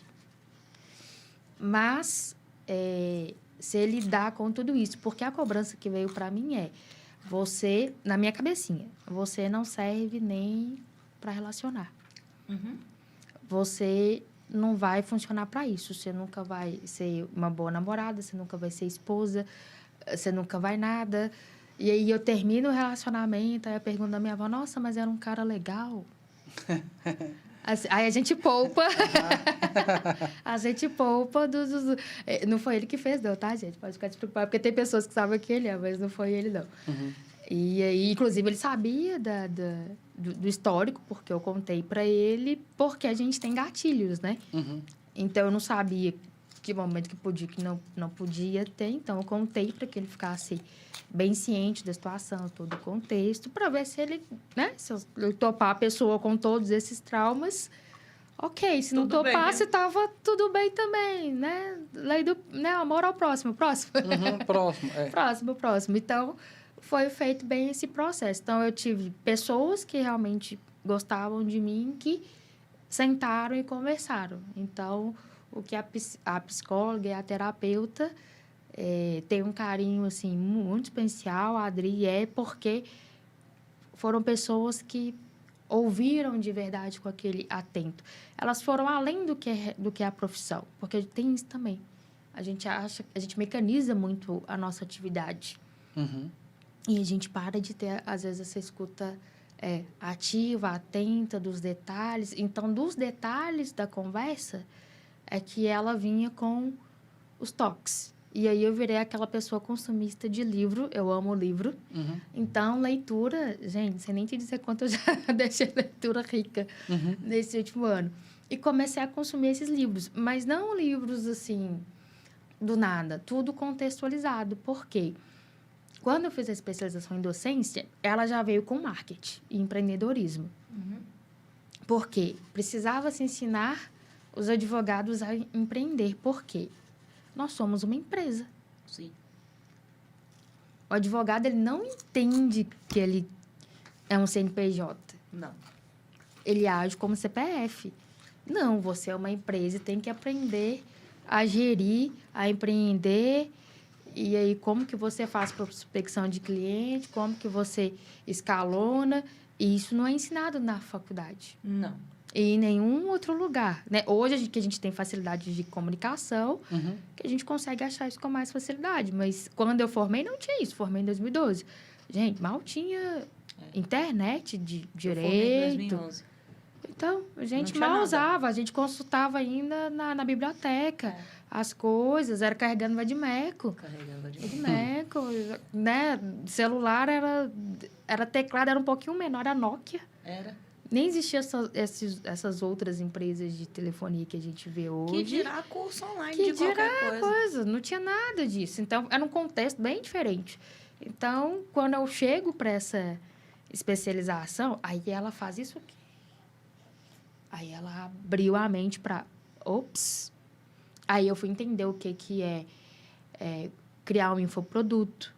S3: Mas, se ele lidar com tudo isso, porque a cobrança que veio para mim você, na minha cabecinha, você não serve nem para relacionar. Você não vai funcionar para isso. Você nunca vai ser uma boa namorada, você nunca vai ser esposa, você nunca vai nada... E aí eu termino o relacionamento, aí eu pergunto da minha avó, nossa, mas era um cara legal. Assim, aí a gente poupa. A gente poupa Não foi ele que fez, não, tá, gente? Pode ficar despreocupado, porque tem pessoas que sabem que ele é, mas não foi ele, não. E aí, inclusive, ele sabia do histórico, porque eu contei para ele, porque a gente tem gatilhos, né? Então, eu não sabia que momento que podia, que não podia ter. Então, eu contei para que ele ficasse bem ciente da situação, todo o contexto, para ver se ele, né? Se eu topar a pessoa com todos esses traumas, ok. Se não topasse, estava tudo bem também, né? Lei do... Né? Amor ao próximo. Próximo. Próximo. Então, foi feito bem esse processo. Então, eu tive pessoas que realmente gostavam de mim, que sentaram e conversaram. Então... O que a psicóloga e a terapeuta tem um carinho, assim, muito especial, a Adri, porque foram pessoas que ouviram de verdade com aquele atento. Elas foram além do que é a profissão, porque tem isso também. A gente mecaniza muito a nossa atividade. E a gente para de ter, às vezes, essa escuta ativa, atenta dos detalhes. Então, dos detalhes da conversa... é que ela vinha com os toques. E aí eu virei aquela pessoa consumista de livro. Eu amo livro. Então, leitura... Gente, sem nem te dizer quanto eu já deixei leitura rica nesse último ano. E comecei a consumir esses livros. Mas não livros, assim, do nada. Tudo contextualizado. Por quê? Quando eu fiz a especialização em docência, ela já veio com marketing e empreendedorismo. Por quê? Precisava se ensinar... os advogados a empreender. Por quê? Nós somos uma empresa.
S1: Sim.
S3: O advogado, ele não entende que ele é um CNPJ.
S1: Não.
S3: Ele age como CPF. Não, você é uma empresa e tem que aprender a gerir, a empreender. E aí, como que você faz prospecção de cliente, como que você escalona. E isso não é ensinado na faculdade.
S1: Não.
S3: E em nenhum outro lugar, né? Hoje, que a gente tem facilidade de comunicação, que a gente consegue achar isso com mais facilidade. Mas quando eu formei, não tinha isso. Formei em 2012. Gente, mal tinha internet de
S1: Eu formei em
S3: direito.
S1: 2011.
S3: Então, a gente
S1: tinha
S3: mal
S1: nada.
S3: usava, a gente consultava ainda na biblioteca as coisas, era carregando vadimeco.
S1: Carregava de
S3: Vadimeco, né? Celular era teclado, era um pouquinho menor, era Nokia.
S1: Era.
S3: Nem existiam essas outras empresas de telefonia que a gente vê hoje.
S1: Que dirá curso online
S3: Que
S1: de qualquer coisa.
S3: Não tinha nada disso. Então, era um contexto bem diferente. Então, quando eu chego para essa especialização, aí ela faz isso aqui. Aí ela abriu a mente para... Ops! Aí eu fui entender o que é criar um infoproduto.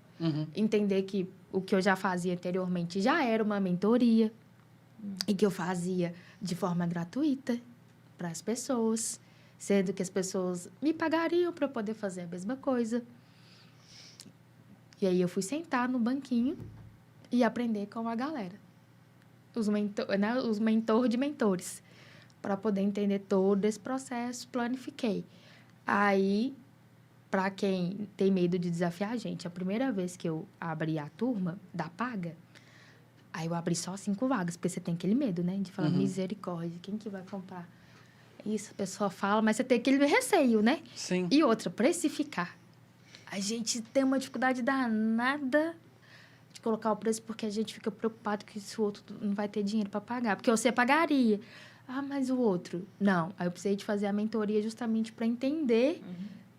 S3: Entender que o que eu já fazia anteriormente já era uma mentoria. E que eu fazia de forma gratuita para as pessoas. Sendo que as pessoas me pagariam para eu poder fazer a mesma coisa. E aí eu fui sentar no banquinho e aprender com a galera. Os mentores de mentores. Para poder entender todo esse processo, planifiquei. Aí, para quem tem medo de desafiar a gente, a primeira vez que eu abri a turma da Paga, aí eu abri só 5 vagas, porque você tem aquele medo, né? De falar, misericórdia, quem que vai comprar? Isso, a pessoa fala, mas você tem aquele receio, né?
S2: Sim.
S3: E outra, precificar. A gente tem uma dificuldade danada de colocar o preço, porque a gente fica preocupado que se o outro não vai ter dinheiro para pagar. Porque você pagaria. Ah, mas o outro? Não. Aí eu precisei de fazer a mentoria justamente para entender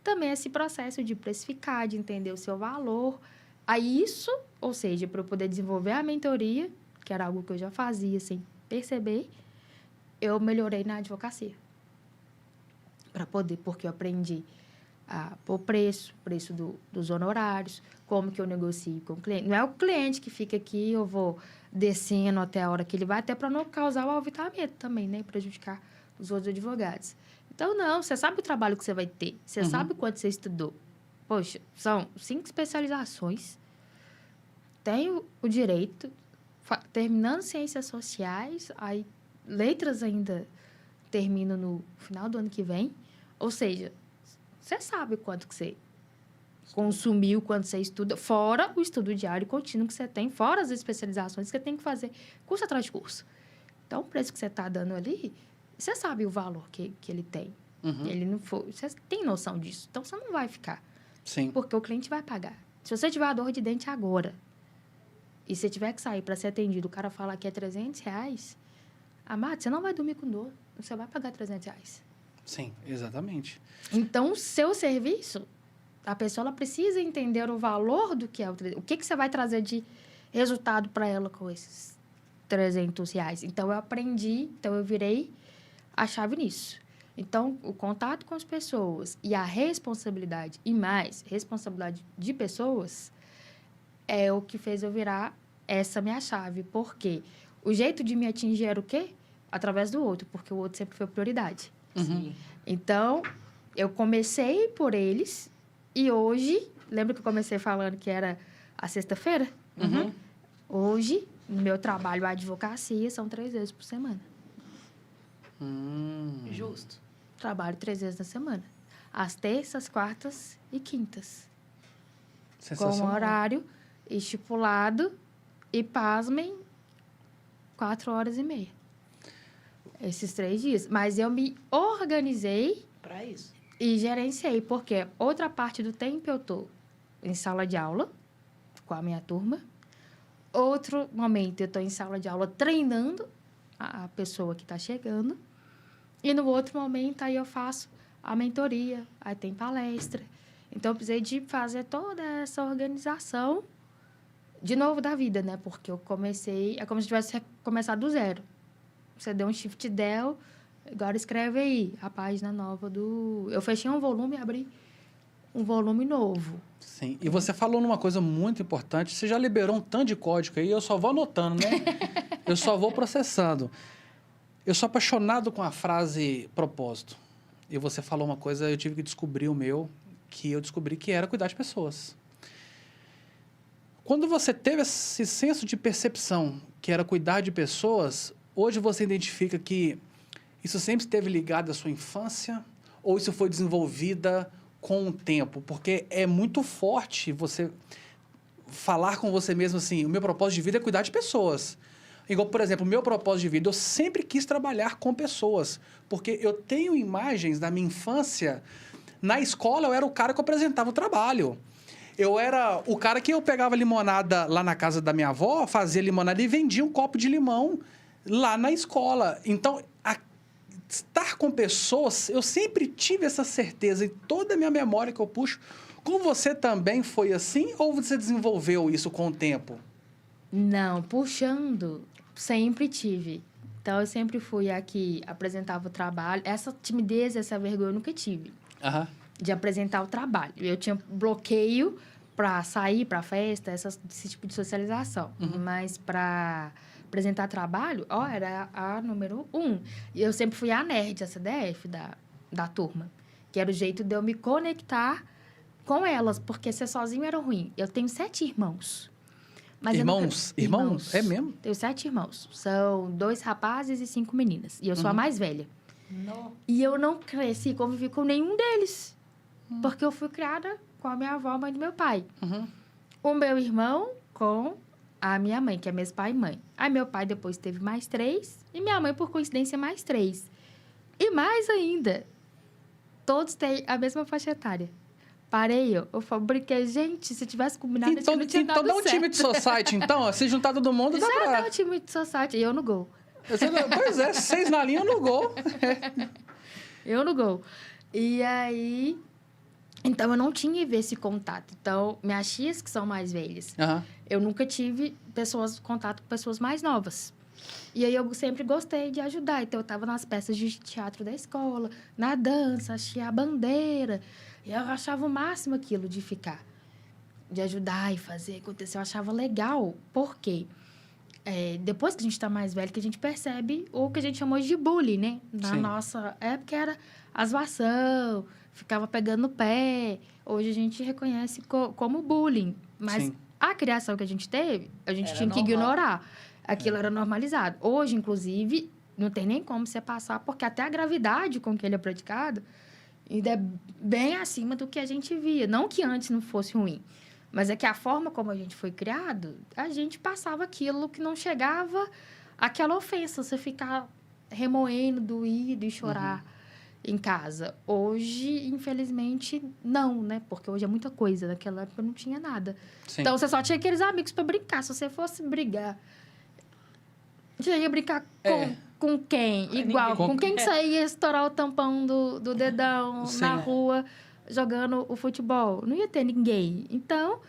S3: também esse processo de precificar, de entender o seu valor. Aí isso, ou seja, para eu poder desenvolver a mentoria, que era algo que eu já fazia sem perceber, eu melhorei na advocacia. Para poder, porque eu aprendi a pôr preço dos honorários, como que eu negocio com o cliente. Não é o cliente que fica aqui, eu vou descendo até a hora que ele vai, até para não causar o alvitamento também, né? Prejudicar os outros advogados. Então, não, você sabe o trabalho que você vai ter, você sabe quanto você estudou. Poxa, são 5 especializações, tenho o direito, terminando ciências sociais, aí letras ainda termino no final do ano que vem. Ou seja, você sabe quanto que você consumiu, quanto você estuda, fora o estudo diário contínuo que você tem, fora as especializações que você tem que fazer curso atrás de curso. Então, o preço que você está dando ali, você sabe o valor que ele tem. Ele não for, você tem noção disso. Então, você não vai ficar.
S2: Sim.
S3: Porque o cliente vai pagar. Se você tiver a dor de dente agora e você tiver que sair para ser atendido, o cara falar que é R$300, amado, você não vai dormir com dor. Você vai pagar R$300.
S2: Sim, exatamente.
S3: Então, o seu serviço, a pessoa ela precisa entender o valor do que é o que você vai trazer de resultado para ela com esses R$300. Então, eu aprendi, então eu virei a chave nisso. Então, o contato com as pessoas e a responsabilidade, e mais, responsabilidade de pessoas, é o que fez eu virar essa minha chave. Porque o jeito de me atingir era o quê? Através do outro, porque o outro sempre foi prioridade.
S1: Sim.
S3: Então, eu comecei por eles e hoje... Lembra que eu comecei falando que era a sexta-feira? Hoje, no meu trabalho, a advocacia, são 3 vezes por semana.
S1: Justo.
S3: Trabalho 3 vezes na semana. Às terças, quartas e quintas. Com um horário estipulado e, pasmem, 4h30. Esses 3 dias. Mas eu me organizei
S1: Para isso.
S3: e gerenciei, porque outra parte do tempo eu estou em sala de aula com a minha turma. Outro momento eu estou em sala de aula treinando a pessoa que está chegando. E no outro momento aí eu faço a mentoria, aí tem palestra. Então eu precisei de fazer toda essa organização de novo da vida, né? Porque eu comecei, é como se tivesse começado do zero. Você deu um shift del, agora escreve aí a página nova do... Eu fechei um volume e abri um volume novo.
S2: Sim. E você falou numa coisa muito importante. Você já liberou um tanto de código aí, eu só vou anotando, né? Eu só vou processando. Eu sou apaixonado com a frase propósito. E você falou uma coisa, eu tive que descobrir o meu, que eu descobri que era cuidar de pessoas. Quando você teve esse senso de percepção que era cuidar de pessoas, hoje você identifica que isso sempre esteve ligado à sua infância ou isso foi desenvolvida com o tempo? Porque é muito forte você falar com você mesmo assim, o meu propósito de vida é cuidar de pessoas. Igual, por exemplo, o meu propósito de vida, eu sempre quis trabalhar com pessoas. Porque eu tenho imagens da minha infância. Na escola, eu era o cara que apresentava o trabalho. Eu era o cara que eu pegava limonada lá na casa da minha avó, fazia limonada e vendia um copo de limão lá na escola. Então, estar com pessoas, eu sempre tive essa certeza. E toda a minha memória que eu puxo... Com você também foi assim? Ou você desenvolveu isso com o tempo?
S3: Não, puxando, sempre tive. Então, eu sempre fui a que apresentava o trabalho. Essa timidez, essa vergonha eu nunca tive. De apresentar o trabalho. Eu tinha bloqueio para sair para festa, esse tipo de socialização. Mas para apresentar trabalho, era a número 1. E eu sempre fui a nerd, a CDF da turma. Que era o jeito de eu me conectar com elas, porque ser sozinho era ruim. Eu tenho 7 irmãos. Mas
S2: irmãos? Irmãos? É mesmo?
S3: Tenho 7 irmãos. São 2 rapazes e 5 meninas. E eu sou a mais velha.
S1: Não.
S3: E eu não cresci, convivi com nenhum deles. Porque eu fui criada com a minha avó, mãe do meu pai. O meu irmão com a minha mãe, que é mesmo pai e mãe. Aí meu pai depois teve mais 3. E minha mãe, por coincidência, mais 3. E mais ainda, todos têm a mesma faixa etária. Parei eu brinquei, gente, se tivesse combinado,
S2: então,
S3: não tinha dado
S2: dá um
S3: certo.
S2: time de society, então. Se juntar todo mundo, dá pra...
S3: Já dá um time de society, eu no gol.
S2: Pois é, 6 na linha, no gol.
S3: Eu no gol. E aí... Então, eu não tinha esse contato. Então, minhas tias que são mais velhas, eu nunca tive contato com pessoas mais novas. E aí, eu sempre gostei de ajudar. Então, eu estava nas peças de teatro da escola, na dança, achei a bandeira. E eu achava o máximo aquilo de ficar, de ajudar e fazer acontecer. Eu achava legal. Por quê? Depois que a gente está mais velho, que a gente percebe o que a gente chamou de bullying, né? Na nossa época era a zoação, ficava pegando no pé. Hoje a gente reconhece como bullying. Mas a criação que a gente teve, a gente tinha que ignorar. Aquilo era normalizado. Hoje, inclusive, não tem nem como você passar, porque até a gravidade com que ele é praticado ainda é bem acima do que a gente via. Não que antes não fosse ruim, mas é que a forma como a gente foi criado, a gente passava aquilo que não chegava àquela ofensa, você ficar remoendo, doído e chorar em casa. Hoje, infelizmente, não, né? Porque hoje é muita coisa. Naquela época não tinha nada. Então, você só tinha aqueles amigos para brincar. Se você fosse brigar, você ia brincar com quem? Igual, com quem que você ia estourar o tampão do dedão na rua, jogando o futebol? Não ia ter ninguém. Então,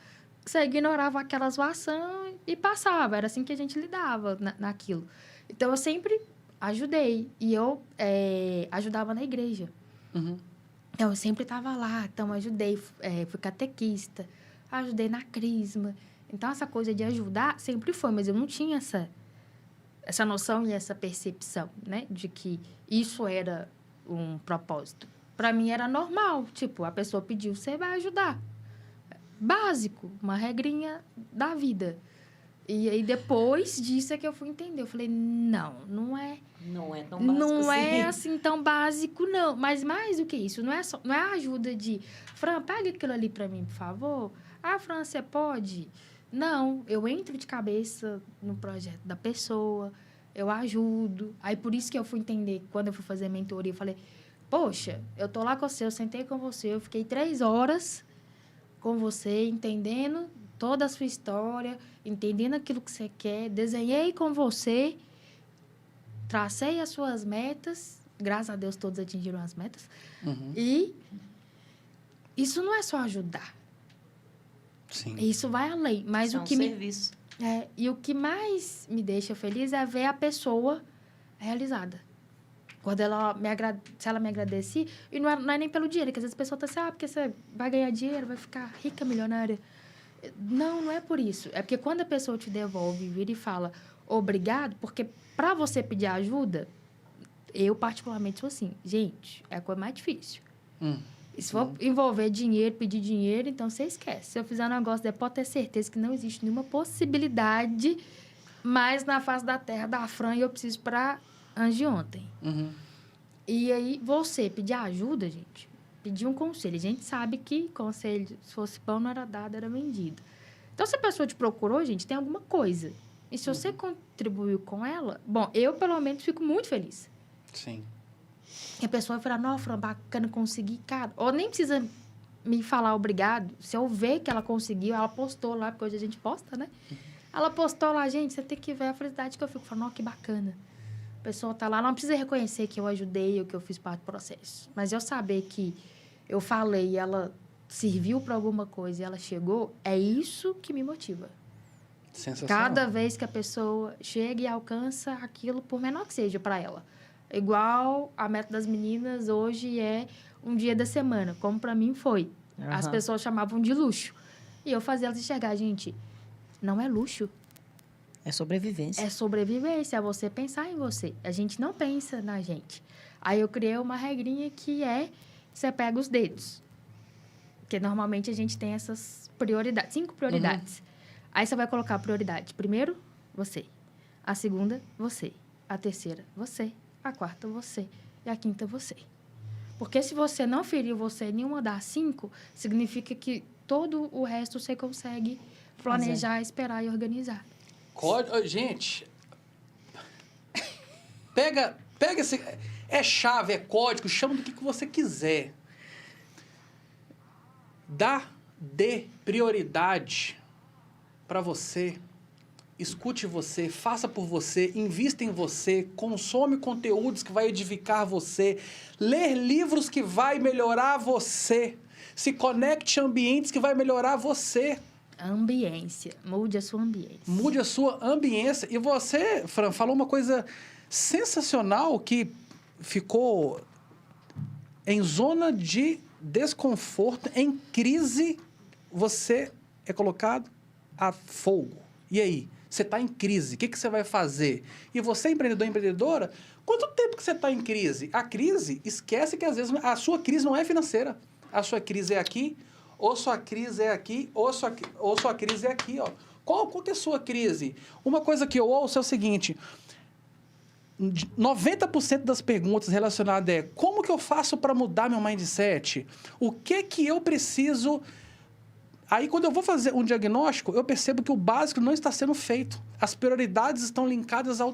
S3: você ignorava aquela zoação e passava. Era assim que a gente lidava naquilo. Então, eu sempre ajudei. E eu ajudava na igreja. Então, eu sempre estava lá. Então, ajudei. Fui catequista. Ajudei na crisma. Então, essa coisa de ajudar sempre foi. Mas eu não tinha essa noção e essa percepção, né? De que isso era um propósito. Para mim, era normal. Tipo, a pessoa pediu, você vai ajudar. Básico, uma regrinha da vida. E aí, depois disso é que eu fui entender. Eu falei, não é...
S1: Não é tão básico
S3: Não é assim tão básico, não. Mas mais do que isso, não é a ajuda de... Fran, pega aquilo ali para mim, por favor. Ah, Fran, você pode... Não, eu entro de cabeça no projeto da pessoa, eu ajudo. Aí, por isso que eu fui entender, quando eu fui fazer mentoria, eu falei, poxa, eu tô lá com você, eu sentei com você, eu fiquei 3 horas com você, entendendo toda a sua história, entendendo aquilo que você quer, desenhei com você, tracei as suas metas, graças a Deus todos atingiram as metas, e isso não é só ajudar.
S2: Sim.
S3: Isso vai além. Mas
S1: isso
S3: o que
S1: serviço.
S3: E o que mais me deixa feliz é ver a pessoa realizada. Quando se ela me agradecer, e não é nem pelo dinheiro, que às vezes a pessoa está assim, porque você vai ganhar dinheiro, vai ficar rica, milionária. Não é por isso. É porque quando a pessoa te devolve, vira e fala obrigado, porque para você pedir ajuda, eu particularmente sou assim, gente, é a coisa mais difícil. E se for envolver dinheiro, pedir dinheiro, então você esquece. Se eu fizer um negócio, pode ter certeza que não existe nenhuma possibilidade mais na face da terra da Fran e eu preciso para anteontem. E aí, você pedir ajuda, gente, pedir um conselho. A gente sabe que conselho, se fosse pão, não era dado, era vendido. Então, se a pessoa te procurou, gente, tem alguma coisa. E se você contribuiu com ela... Bom, eu, pelo menos, fico muito feliz.
S2: Sim.
S3: E a pessoa vai falar, não, Fran, bacana, consegui, cara. Ou nem precisa me falar obrigado. Se eu ver que ela conseguiu, ela postou lá, porque hoje a gente posta, né? Ela postou lá, gente, você tem que ver a felicidade que eu fico. Falando, ó, que bacana. A pessoa tá lá, não precisa reconhecer que eu ajudei ou que eu fiz parte do processo. Mas eu saber que eu falei e ela serviu para alguma coisa e ela chegou, é isso que me motiva.
S2: Sensacional.
S3: Cada vez que a pessoa chega e alcança aquilo, por menor que seja para ela. Igual a meta das meninas hoje é um dia da semana, como para mim foi. As pessoas chamavam de luxo. E eu fazia elas enxergar, gente, não é luxo.
S1: É sobrevivência.
S3: É sobrevivência, é você pensar em você. A gente não pensa na gente. Aí eu criei uma regrinha que é, você pega os dedos. Porque normalmente a gente tem essas prioridades, 5 prioridades. Aí você vai colocar a prioridade. Primeiro, você. A segunda, você. A terceira, você. A quarta, você. E a quinta, você. Porque se você não feriu você em nenhuma das 5, significa que todo o resto você consegue planejar, esperar e organizar.
S2: Gente, pega esse... É chave, é código, chama do que você quiser. Dê prioridade para você. Escute você, faça por você, invista em você, consome conteúdos que vai edificar você, ler livros que vai melhorar você, se conecte a ambientes que vai melhorar você.
S3: Ambiência. Mude a sua ambiência.
S2: Mude a sua ambiência. E você, Fran, falou uma coisa sensacional que ficou em zona de desconforto, em crise, você é colocado a fogo. E aí? Você está em crise, o que você vai fazer? E você, empreendedor, empreendedora, quanto tempo que você está em crise? A crise, esquece que às vezes a sua crise não é financeira. A sua crise é aqui, ou sua crise é aqui, ou sua crise é aqui, ó. Qual que é a sua crise? Uma coisa que eu ouço é o seguinte, 90% das perguntas relacionadas é como que eu faço para mudar meu mindset? O que eu preciso... Aí, quando eu vou fazer um diagnóstico, eu percebo que o básico não está sendo feito. As prioridades estão linkadas a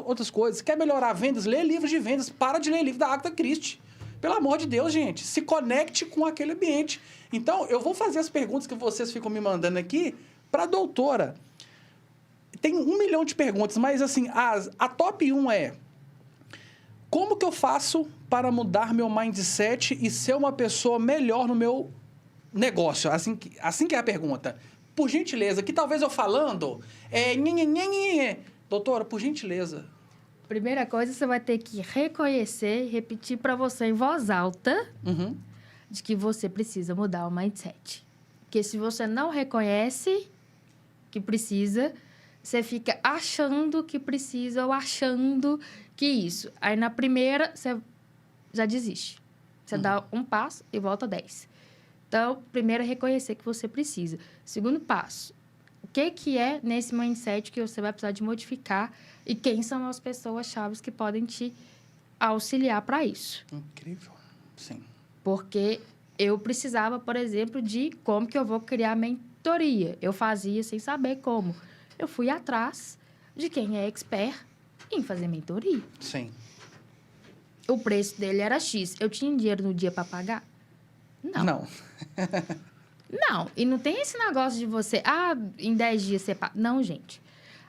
S2: outras coisas. Quer melhorar vendas? Lê livros de vendas. Para de ler livro da Agatha Christie. Pelo amor de Deus, gente. Se conecte com aquele ambiente. Então, eu vou fazer as perguntas que vocês ficam me mandando aqui para a doutora. Tem 1 milhão de perguntas, mas assim, a top 1 é... Como que eu faço para mudar meu mindset e ser uma pessoa melhor no meu negócio? Assim que é a pergunta. Por gentileza, que talvez eu falando... Doutora, por gentileza.
S3: Primeira coisa, você vai ter que reconhecer e repetir para você em voz alta de que você precisa mudar o mindset. Porque se você não reconhece que precisa, você fica achando que precisa ou achando que isso. Aí, na primeira, você já desiste. Você dá um passo e volta 10. Então, primeiro é reconhecer que você precisa. Segundo passo, o que é nesse mindset que você vai precisar de modificar e quem são as pessoas-chave que podem te auxiliar para isso.
S2: Incrível, sim.
S3: Porque eu precisava, por exemplo, de como que eu vou criar mentoria. Eu fazia sem saber como. Eu fui atrás de quem é expert em fazer mentoria.
S2: Sim.
S3: O preço dele era X. Eu tinha dinheiro no dia para pagar? Não. Não. E não tem esse negócio de você... em 10 dias você paga. Não, gente.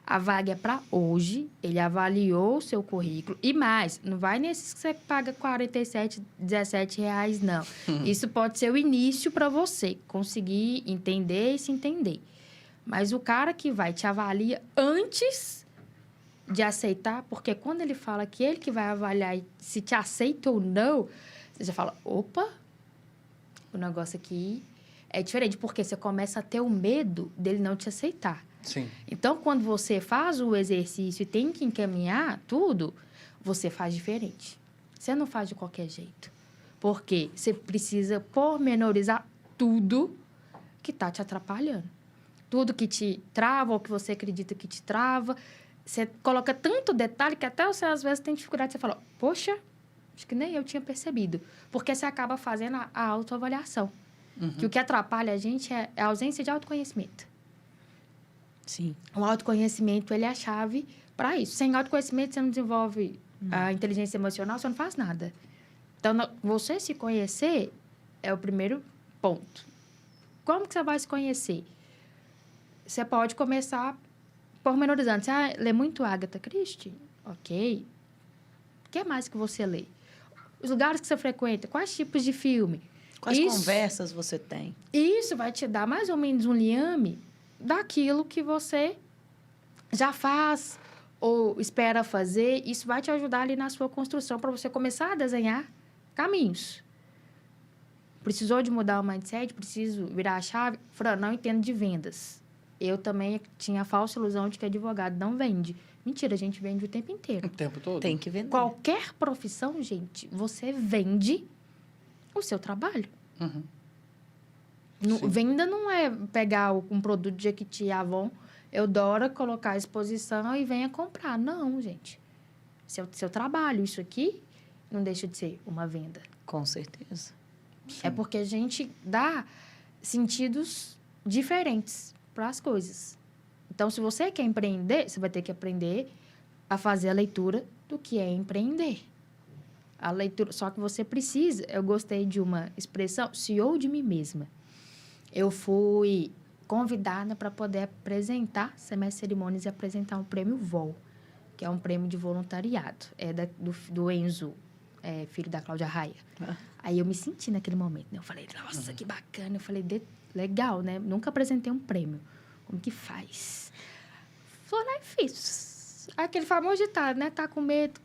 S3: A vaga é para hoje. Ele avaliou o seu currículo. E mais, não vai nesses que você paga R$47, R$17, não. Isso pode ser o início para você conseguir entender e se entender. Mas o cara que vai te avalia antes de aceitar, porque quando ele fala que ele que vai avaliar se te aceita ou não, você já fala, opa, o negócio aqui é diferente, porque você começa a ter o medo dele não te aceitar.
S2: Sim.
S3: Então, quando você faz o exercício e tem que encaminhar tudo, você faz diferente. Você não faz de qualquer jeito. Porque você precisa pormenorizar tudo que está te atrapalhando. Tudo que te trava ou que você acredita que te trava. Você coloca tanto detalhe que até você, às vezes, tem dificuldade. Você fala, poxa, acho que nem eu tinha percebido. Porque você acaba fazendo a autoavaliação. Que o que atrapalha a gente é a ausência de autoconhecimento.
S1: Sim.
S3: O autoconhecimento, ele é a chave para isso. Sem autoconhecimento, você não desenvolve a inteligência emocional, você não faz nada. Então, você se conhecer é o primeiro ponto. Como que você vai se conhecer? Você pode começar pormenorizando. Você lê muito Agatha Christie? Ok. O que mais que você lê? Os lugares que você frequenta, quais tipos de filme?
S1: Quais conversas você tem?
S3: Isso vai te dar mais ou menos um liame daquilo que você já faz ou espera fazer. Isso vai te ajudar ali na sua construção para você começar a desenhar caminhos. Precisou de mudar o mindset? Preciso virar a chave? Fran, não entendo de vendas. Eu também tinha a falsa ilusão de que advogado não vende. Mentira, a gente vende o tempo inteiro.
S2: O tempo todo?
S1: Tem que vender.
S3: Qualquer profissão, gente, você vende o seu trabalho.
S2: Uhum.
S3: Venda não é pegar um produto de Jequiti, Avon, Eudora, colocar à exposição e venha comprar. Não, gente. Seu trabalho, isso aqui não deixa de ser uma venda.
S1: Com certeza.
S2: Sim.
S3: É porque a gente dá sentidos diferentes para as coisas. Então, se você quer empreender, você vai ter que aprender a fazer a leitura do que é empreender. A leitura, só que você precisa... Eu gostei de uma expressão, CEO de mim mesma. Eu fui convidada para poder apresentar semestre de cerimônias e apresentar um prêmio VOL, que é um prêmio de voluntariado. É do Enzo, filho da Cláudia Raia. Aí eu me senti naquele momento, né? Eu falei, nossa, que bacana. Eu falei, legal, né? Nunca apresentei um prêmio. Como que faz? Fui lá e fiz. Aquele famoso ditado, né? Tá com medo,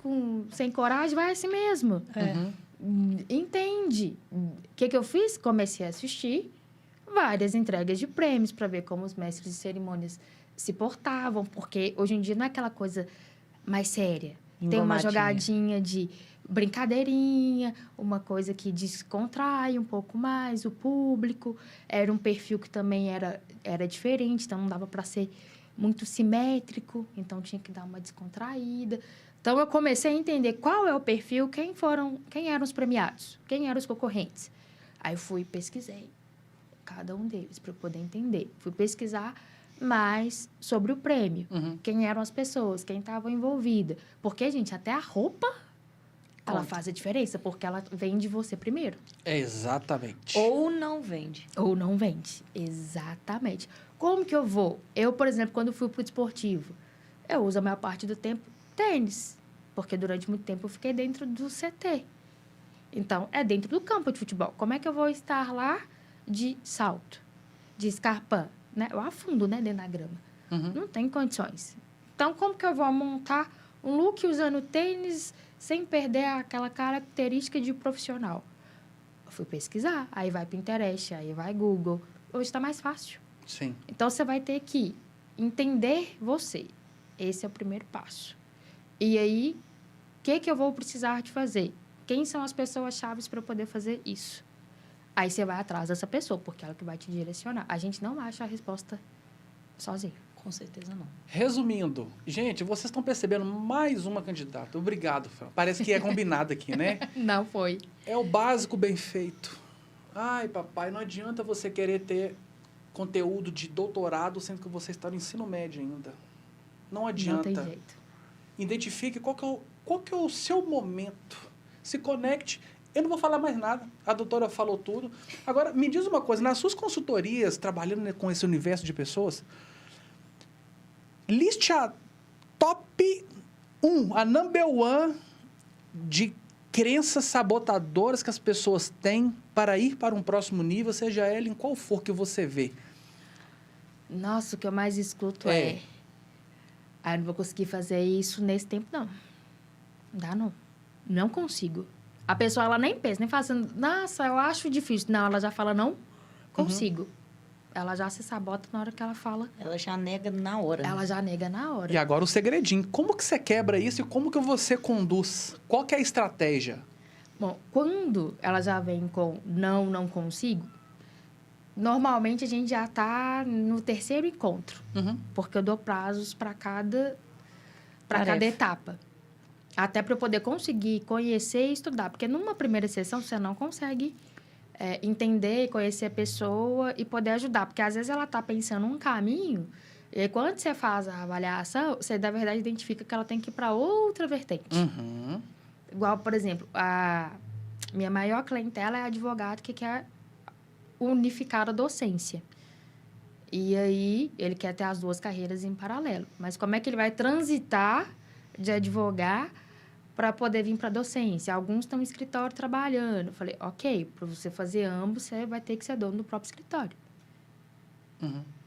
S3: sem coragem, vai assim mesmo. Entende. O que eu fiz? Comecei a assistir várias entregas de prêmios para ver como os mestres de cerimônias se portavam, porque hoje em dia não é aquela coisa mais séria. Tem uma jogadinha de brincadeirinha, uma coisa que descontrai um pouco mais o público. Era um perfil que também era diferente, então não dava para ser muito simétrico, então tinha que dar uma descontraída. Então, eu comecei a entender qual é o perfil, quem eram os premiados, quem eram os concorrentes. Aí, fui e pesquisei cada um deles para eu poder entender. Fui pesquisar mais sobre o prêmio, quem eram as pessoas, quem estava envolvida. Porque, gente, até a roupa, ela faz a diferença, porque ela vende você primeiro.
S2: Exatamente.
S1: Ou não vende.
S3: Ou não vende, exatamente. Como que eu vou? Eu, por exemplo, quando fui para o esportivo, eu uso a maior parte do tempo tênis, porque durante muito tempo eu fiquei dentro do CT. Então, é dentro do campo de futebol. Como é que eu vou estar lá de salto, de escarpão? Né? Eu afundo, né, dentro da grama. Não tem condições. Então, como que eu vou montar um look usando tênis sem perder aquela característica de profissional? Eu fui pesquisar, aí vai Pinterest, aí vai Google. Hoje está mais fácil.
S2: Sim.
S3: Então, você vai ter que entender você. Esse é o primeiro passo. E aí, o que eu vou precisar de fazer? Quem são as pessoas-chave para eu poder fazer isso? Aí, você vai atrás dessa pessoa, porque ela que vai te direcionar. A gente não acha a resposta sozinho.
S1: Com certeza não.
S2: Resumindo, gente, vocês estão percebendo mais uma candidata. Obrigado, Fran. Parece que é combinado aqui, né?
S3: Não foi.
S2: É o básico bem feito. Ai, papai, não adianta você querer ter conteúdo de doutorado sendo que você está no ensino médio ainda. Não adianta.
S3: Não tem jeito.
S2: Identifique qual que é o seu momento. Se conecte. Eu não vou falar mais nada. A doutora falou tudo. Agora, me diz uma coisa. Nas suas consultorias, trabalhando com esse universo de pessoas, liste a top 1, a number 1 de crenças sabotadoras que as pessoas têm para ir para um próximo nível, seja ela em qual for que você vê.
S3: Nossa, o que eu mais escuto é... eu não vou conseguir fazer isso nesse tempo, não. Não dá, não. Não consigo. A pessoa, ela nem pensa, nem fala assim, nossa, eu acho difícil. Não, ela já fala, não consigo. Ela já se sabota na hora que ela fala.
S1: Ela já nega na hora.
S3: Ela já nega na hora.
S2: E agora o segredinho. Como que você quebra isso e como que você conduz? Qual que é a estratégia?
S3: Bom, quando ela já vem com não consigo, normalmente a gente já está no terceiro encontro. Porque eu dou prazos para cada etapa. Até para eu poder conseguir conhecer e estudar. Porque numa primeira sessão você não consegue entender, conhecer a pessoa e poder ajudar. Porque às vezes ela está pensando um caminho, E aí, quando você faz a avaliação, você, na verdade, identifica que ela tem que ir para outra vertente. Igual, por exemplo, a minha maior clientela é advogado que quer unificar a docência. E aí, ele quer ter as duas carreiras em paralelo. Mas como é que ele vai transitar de advogar para poder vir para a docência? Alguns estão no escritório trabalhando. Eu falei, ok, para você fazer ambos, você vai ter que ser dono do próprio escritório.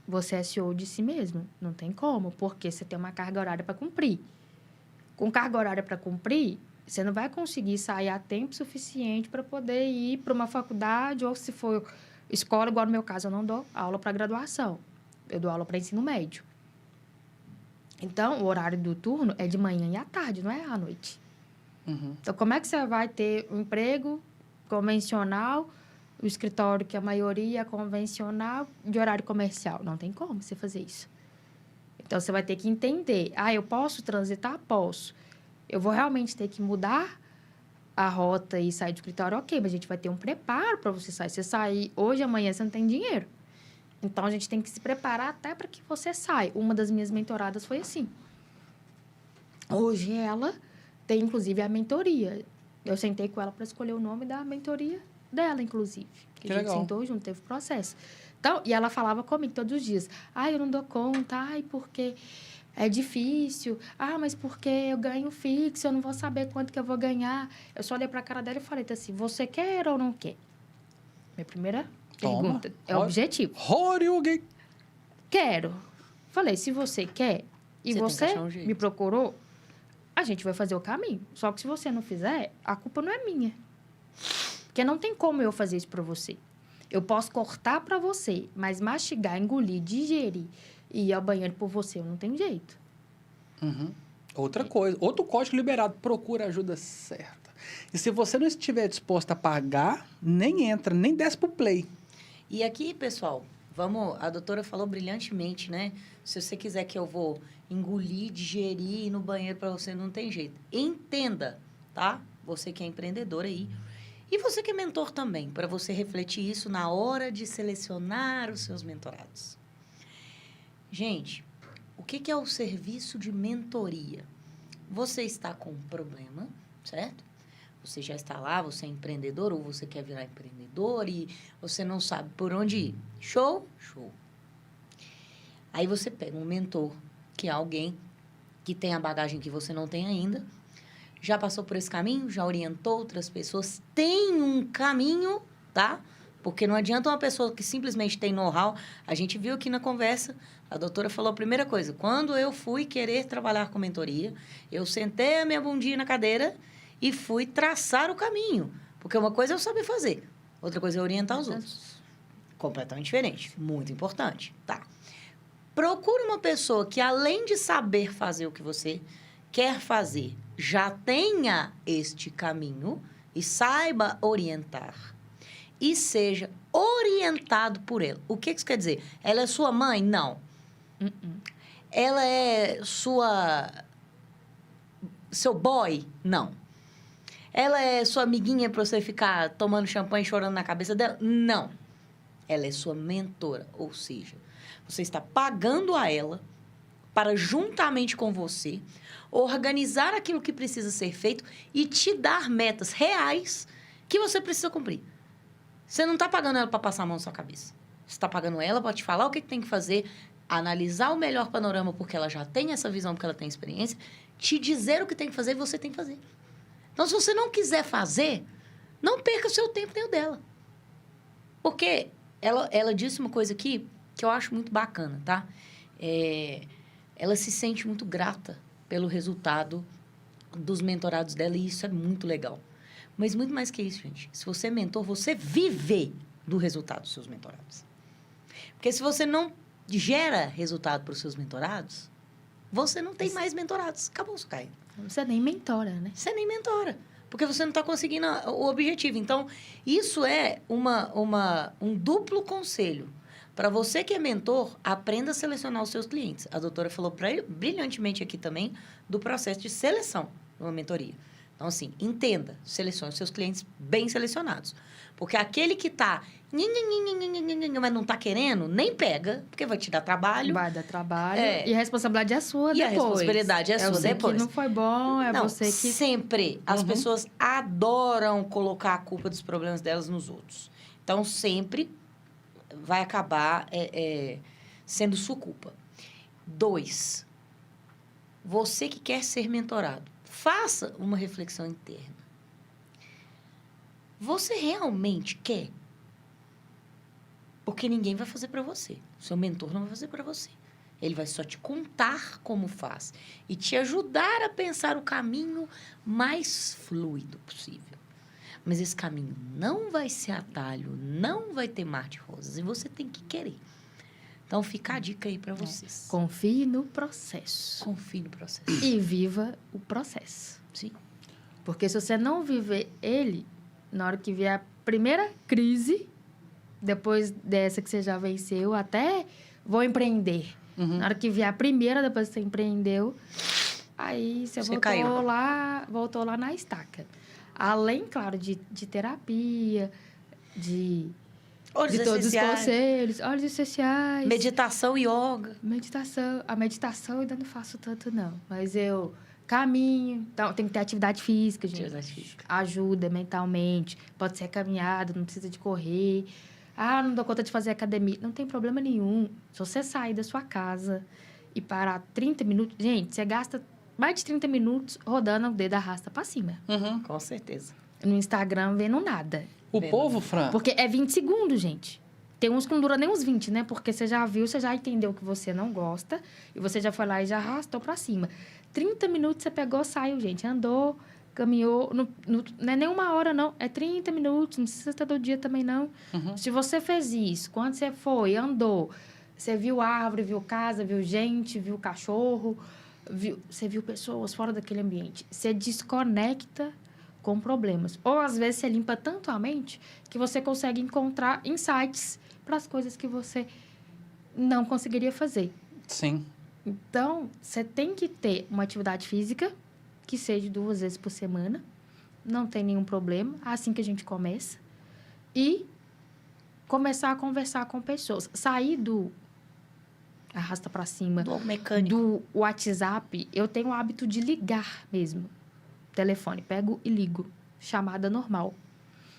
S3: Você é CEO de si mesmo. Não tem como, porque você tem uma carga horária para cumprir. Com carga horária para cumprir, você não vai conseguir sair a tempo suficiente para poder ir para uma faculdade, ou se for escola, igual no meu caso, eu não dou aula para graduação. Eu dou aula para ensino médio. Então, o horário do turno é de manhã e à tarde, não é à noite. Então, como é que você vai ter um emprego convencional, o escritório que a maioria é convencional, de horário comercial? Não tem como você fazer isso. Então, você vai ter que entender. Eu posso transitar? Posso. Eu vou realmente ter que mudar a rota e sair do escritório? Ok, mas a gente vai ter um preparo para você sair. Você sair hoje, amanhã, você não tem dinheiro. Então, a gente tem que se preparar até para que você saia. Uma das minhas mentoradas foi assim. Hoje, ela tem, inclusive, a mentoria. Eu sentei com ela para escolher o nome da mentoria dela, inclusive. Que a gente
S2: legal.
S3: sentou junto, teve processo. Então, e ela falava comigo todos os dias. Eu não dou conta. Porque é difícil. Mas porque eu ganho fixo, eu não vou saber quanto que eu vou ganhar. Eu só olhei para a cara dela e falei assim, você quer ou não quer? Minha primeira pergunta. É objetivo.
S2: Horyugen.
S3: Quero. Falei, se você quer e você me procurou, a gente vai fazer o caminho. Só que se você não fizer, a culpa não é minha. Porque não tem como eu fazer isso para você. Eu posso cortar para você, mas mastigar, engolir, digerir e ir ao banheiro por você, eu não tenho jeito.
S2: Outra coisa, outro código liberado, procura a ajuda certa. E se você não estiver disposto a pagar, nem entra, nem desce pro play.
S1: E aqui, pessoal, a doutora falou brilhantemente, né? Se você quiser que eu vou engolir, digerir, ir no banheiro para você, não tem jeito. Entenda, tá? Você que é empreendedor aí. E você que é mentor também, para você refletir isso na hora de selecionar os seus mentorados. Gente, o que é o serviço de mentoria? Você está com um problema, certo? Você já está lá, você é empreendedor ou você quer virar empreendedor e você não sabe por onde ir. Show? Show. Aí você pega um mentor, que é alguém que tem a bagagem que você não tem ainda, já passou por esse caminho, já orientou outras pessoas, tem um caminho, tá? Porque não adianta uma pessoa que simplesmente tem know-how. A gente viu aqui na conversa, a doutora falou a primeira coisa. Quando eu fui querer trabalhar com mentoria, eu sentei a minha bundinha na cadeira e fui traçar o caminho. Porque uma coisa é eu saber fazer, outra coisa é orientar os outros. Completamente diferente. Muito importante. Tá. Procure uma pessoa que, além de saber fazer o que você quer fazer, já tenha este caminho e saiba orientar. E seja orientado por ela. O que isso quer dizer? Ela é sua mãe? Não. Ela é seu boy? Não. Ela é sua amiguinha para você ficar tomando champanhe e chorando na cabeça dela? Não. Ela é sua mentora, ou seja, você está pagando a ela para, juntamente com você, organizar aquilo que precisa ser feito e te dar metas reais que você precisa cumprir. Você não está pagando ela para passar a mão na sua cabeça. Você está pagando ela para te falar o que tem que fazer, analisar o melhor panorama, porque ela já tem essa visão, porque ela tem experiência, te dizer o que tem que fazer e você tem que fazer. Então, se você não quiser fazer, não perca o seu tempo nem o dela. Porque ela disse uma coisa aqui que eu acho muito bacana, tá? Ela se sente muito grata pelo resultado dos mentorados dela e isso é muito legal. Mas muito mais que isso, gente. Se você é mentor, você vive do resultado dos seus mentorados. Porque se você não gera resultado para os seus mentorados, você não tem mais mentorados. Acabou isso, Caio.
S3: Você nem mentora, né?
S1: Você nem mentora. Porque você não está conseguindo o objetivo. Então, isso é um duplo conselho. Para você que é mentor, aprenda a selecionar os seus clientes. A doutora falou brilhantemente aqui também do processo de seleção de uma mentoria. Então, assim, entenda, selecione seus clientes bem selecionados. Porque aquele que tá, mas não tá querendo, nem pega, porque vai te dar trabalho.
S3: Vai dar trabalho. E a responsabilidade é sua
S1: E
S3: depois.
S1: a responsabilidade é sua
S3: você
S1: depois.
S3: Que não foi bom, é
S1: não,
S3: você que...
S1: Sempre. As pessoas adoram colocar a culpa dos problemas delas nos outros. Então, sempre vai acabar sendo sua culpa. 2, você que quer ser mentorado, faça uma reflexão interna. Você realmente quer? Porque ninguém vai fazer para você. Seu mentor não vai fazer para você. Ele vai só te contar como faz e te ajudar a pensar o caminho mais fluido possível. Mas esse caminho não vai ser atalho, não vai ter mar de rosas e você tem que querer. Então, fica a dica aí para vocês.
S3: Confie no processo.
S1: Confie no processo.
S3: E viva o processo.
S1: Sim.
S3: Porque se você não viver ele, na hora que vier a primeira crise, depois dessa que você já venceu, até vou empreender. Na hora que vier a primeira, depois que você empreendeu, aí você voltou lá na estaca. Além, claro, de terapia, de todos os conselhos, óleos essenciais.
S1: Meditação e yoga.
S3: A meditação eu ainda não faço tanto, não. Mas eu caminho, então tem que ter atividade física, gente.
S1: Atividade física.
S3: Ajuda mentalmente. Pode ser caminhada, não precisa de correr. Ah, não dou conta de fazer academia. Não tem problema nenhum. Se você sair da sua casa e parar 30 minutos... Gente, você gasta mais de 30 minutos rodando o dedo arrasta pra cima.
S1: Com certeza.
S3: No Instagram, vendo nada.
S2: O povo, Fran...
S3: Porque é 20 segundos, gente. Tem uns que não duram nem uns 20, né? Porque você já viu, você já entendeu que você não gosta. E você já foi lá e já arrastou pra cima. 30 minutos você pegou, saiu, gente. Andou, caminhou. Não é nem 1 hora, não. É 30 minutos. Não precisa ser todo dia também, não. Se você fez isso, quando você foi, andou, você viu árvore, viu casa, viu gente, viu cachorro, você viu pessoas fora daquele ambiente. Você desconecta com problemas. Ou, às vezes, você limpa tanto a mente que você consegue encontrar insights para as coisas que você não conseguiria fazer.
S2: Sim.
S3: Então, você tem que ter uma atividade física que seja 2 vezes por semana. Não tem nenhum problema. Assim que a gente começa. E começar a conversar com pessoas. Sair do arrasta para cima.
S1: Do mecânico.
S3: Do WhatsApp. Eu tenho o hábito de ligar mesmo. Telefone. Pego e ligo. Chamada normal.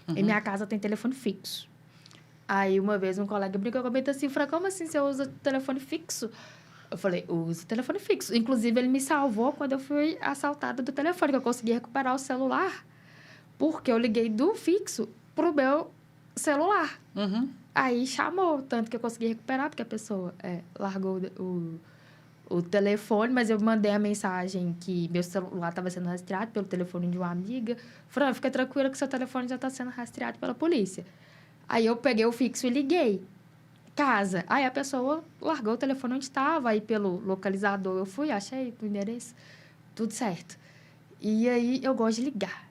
S3: Em minha casa tem telefone fixo. Aí, uma vez, um colega brincou comigo assim, Fran, como assim você usa telefone fixo? Eu falei, uso telefone fixo. Inclusive, ele me salvou quando eu fui assaltada do telefone, que eu consegui recuperar o celular, porque eu liguei do fixo pro meu celular. Aí, chamou, tanto que eu consegui recuperar, porque a pessoa largou o telefone, mas eu mandei a mensagem que meu celular estava sendo rastreado pelo telefone de uma amiga. Fran, fica tranquila que seu telefone já está sendo rastreado pela polícia. Aí, eu peguei o fixo e liguei. Casa. Aí, a pessoa largou o telefone onde estava. Aí, pelo localizador, eu fui, achei o endereço. Tudo certo. E aí, eu gosto de ligar.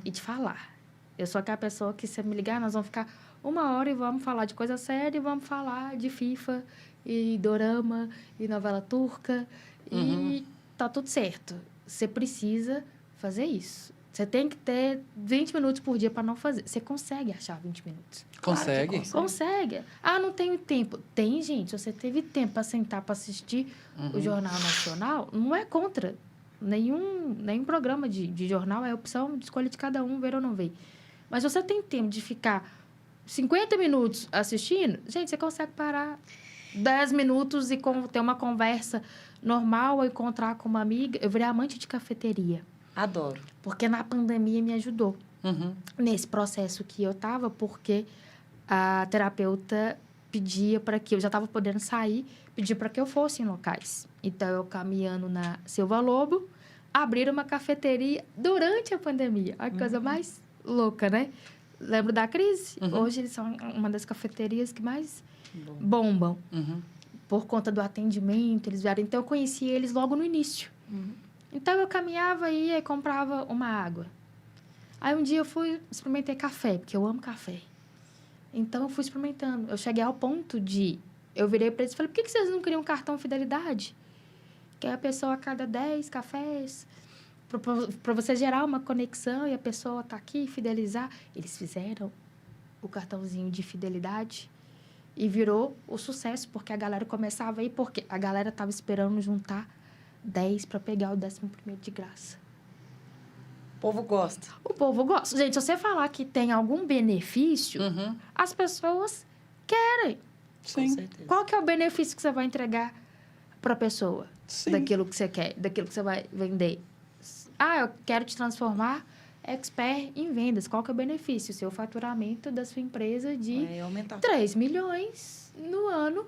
S3: E de falar. Eu sou aquela pessoa que, se me ligar, nós vamos ficar 1 hora e vamos falar de coisa séria e vamos falar de FIFA e dorama e novela turca. E tá tudo certo. Você precisa fazer isso. Você tem que ter 20 minutos por dia para não fazer. Você consegue achar 20 minutos.
S2: Consegue?
S1: Claro
S3: Consegue. Ah, não tenho tempo. Tem, gente. Se você teve tempo para sentar para assistir o Jornal Nacional, não é contra. Nenhum programa de jornal é opção de escolha de cada um, ver ou não ver. Mas se você tem tempo de ficar 50 minutos assistindo, gente, você consegue parar 10 minutos e ter uma conversa normal ou encontrar com uma amiga. Eu virei amante de cafeteria.
S1: Adoro.
S3: Porque na pandemia me ajudou. Nesse processo que eu estava, porque a terapeuta pedia para que... Eu já estava podendo sair, pedia para que eu fosse em locais. Então, eu caminhando na Silva Lobo, abriram uma cafeteria durante a pandemia. Olha que coisa mais louca, né? Lembro da crise? Hoje, eles são uma das cafeterias que mais bombam. Por conta do atendimento, eles vieram. Então, eu conheci eles logo no início. Então, eu caminhava, ia e comprava uma água. Aí, um dia, eu experimentei café, porque eu amo café. Então, eu fui experimentando. Eu cheguei ao ponto de... Eu virei para eles e falei, por que vocês não criam um cartão fidelidade? Que a pessoa, a cada 10 cafés para você gerar uma conexão e a pessoa tá aqui, fidelizar. Eles fizeram o cartãozinho de fidelidade e virou o sucesso, porque a galera começava a ir, porque a galera tava esperando juntar 10 para pegar o 11º de graça.
S1: O povo gosta.
S3: O povo gosta. Gente, se você falar que tem algum benefício, as pessoas querem.
S2: Sim.
S1: Com certeza.
S3: Qual que é o benefício que você vai entregar para a pessoa?
S2: Sim.
S3: Daquilo que você quer, daquilo que você vai vender. Ah, eu quero te transformar expert em vendas. Qual que é o benefício? O seu faturamento da sua empresa de
S1: Vai aumentar.
S3: 3 milhões no ano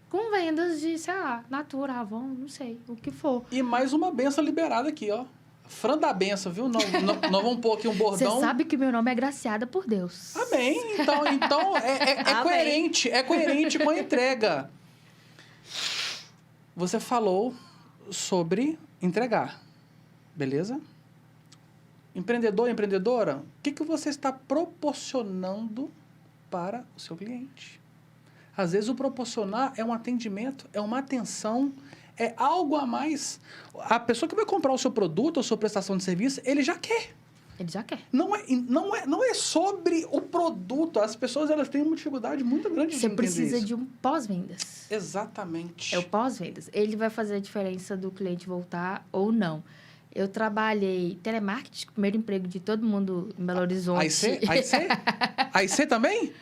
S3: com vendas de, sei lá, Natura, Avon, não sei, o que for.
S2: E mais uma benção liberada aqui, ó. Fran da benção, viu? Nós vamos pôr aqui um bordão.
S3: Você sabe que meu nome é agraciada por Deus.
S2: Amém. Então
S1: Amém.
S2: é coerente com a entrega. Você falou sobre entregar, beleza? Empreendedor, empreendedora, o que você está proporcionando para o seu cliente? Às vezes o proporcionar é um atendimento, é uma atenção, é algo a mais. A pessoa que vai comprar o seu produto ou sua prestação de serviço, ele já quer.
S3: Ele já quer.
S2: Não é sobre o produto. As pessoas elas têm uma dificuldade muito grande de entender
S3: Você precisa
S2: isso.
S3: de um pós-vendas.
S2: Exatamente.
S3: É o pós-vendas. Ele vai fazer a diferença do cliente voltar ou não. Eu trabalhei telemarketing, primeiro emprego de todo mundo em Belo Horizonte.
S2: Aí você também?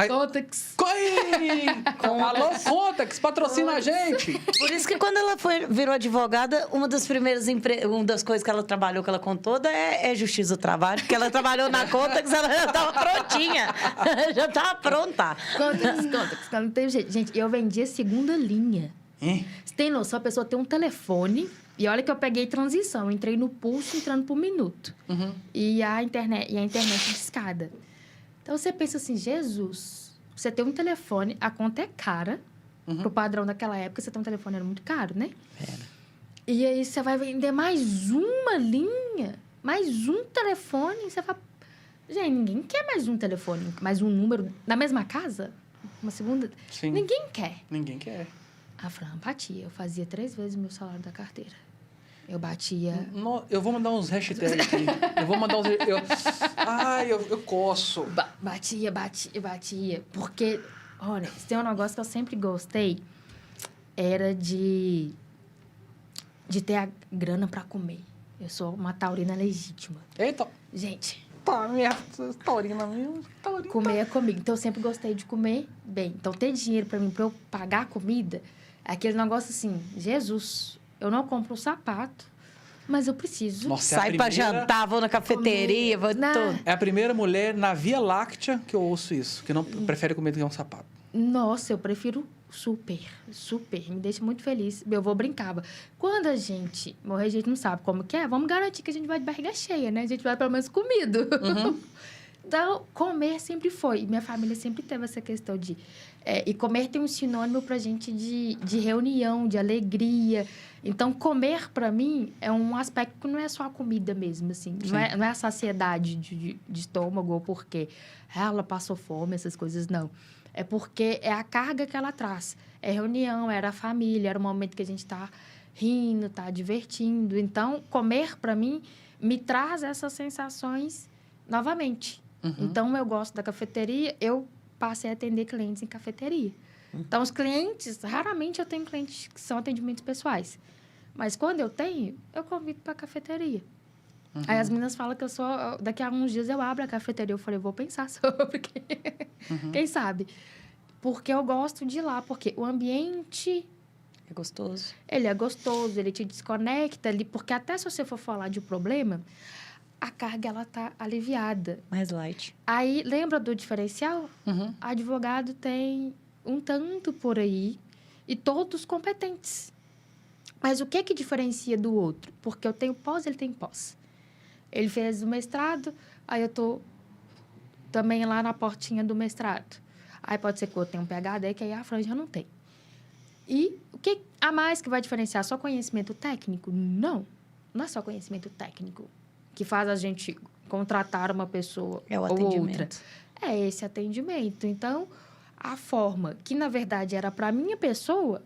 S3: Contax.
S2: Alô, Contax, patrocina a gente.
S1: Por isso que quando ela virou advogada, uma das coisas que ela trabalhou, que ela contou, é justiça do trabalho, porque ela trabalhou na Contax, ela já estava prontinha. Já estava pronta.
S3: Contax, não tem jeito. Gente, eu vendia segunda linha. Você tem noção? A pessoa tem um telefone... E olha que eu peguei transição. Eu entrei no pulso, entrando por minuto. E a internet discada. Então, você pensa assim, Jesus, você tem um telefone, a conta é cara. Pro padrão daquela época, você tem um telefone, era muito caro, né?
S1: Era.
S3: E aí, você vai vender mais uma linha, mais um telefone. Você fala, gente, ninguém quer mais um telefone, mais um número na mesma casa? Uma segunda?
S2: Sim.
S3: Ninguém quer.
S2: Ninguém quer.
S3: A Fran batia. Eu fazia 3 vezes o meu salário da carteira. Eu batia...
S2: Eu vou mandar uns hashtags aqui. Eu vou mandar uns... Eu coço.
S3: Batia. Porque, olha, se tem um negócio que eu sempre gostei, era de ter a grana pra comer. Eu sou uma taurina legítima.
S2: Eita.
S3: Gente...
S2: Minha taurina mesmo.
S3: Comer é comigo. Então, eu sempre gostei de comer bem. Então, ter dinheiro pra mim, pra eu pagar a comida, é aquele negócio assim, Jesus, eu não compro um sapato, mas eu preciso.
S2: Nossa,
S1: Sai pra jantar, vou na cafeteria, vou tudo.
S2: É a primeira mulher na Via Láctea que eu ouço isso, que não prefere comer do que um sapato.
S3: Nossa, eu prefiro super. Me deixa muito feliz. Eu vou brincava. Quando a gente morrer, a gente não sabe como que é. Vamos garantir que a gente vai de barriga cheia, né? A gente vai pelo menos comido. Então, comer sempre foi. E minha família sempre teve essa questão de... e comer tem um sinônimo pra gente de reunião, de alegria. Então, comer, pra mim, é um aspecto que não é só a comida mesmo, assim. Não é a saciedade de estômago ou porque ela passou fome, essas coisas, não. É porque é a carga que ela traz. É reunião, era a família, era o momento que a gente tá rindo, tá divertindo. Então, comer, pra mim, me traz essas sensações novamente. Então, eu gosto da cafeteria, eu passei a atender clientes em cafeteria. Então, os clientes, raramente eu tenho clientes que são atendimentos pessoais. Mas quando eu tenho, eu convido para a cafeteria. Aí as meninas falam que eu sou... Daqui a uns dias eu abro a cafeteria. Eu falei, vou pensar sobre. Quem sabe? Porque eu gosto de ir lá. Porque o ambiente...
S1: É gostoso.
S3: Ele é gostoso, ele te desconecta. Porque até se você for falar de um problema... a carga, ela tá aliviada.
S1: Mais light.
S3: Aí, lembra do diferencial? Advogado tem um tanto por aí e todos competentes. Mas o que que diferencia do outro? Porque eu tenho pós, ele tem pós. Ele fez o mestrado, aí eu tô também lá na portinha do mestrado. Aí pode ser que eu tenha um PhD, que aí a Fran já não tem. E o que a mais que vai diferenciar? Só conhecimento técnico? Não. Não é só conhecimento técnico que faz a gente contratar uma pessoa ou outra. É esse atendimento. Então, a forma que, na verdade, era para a minha pessoa,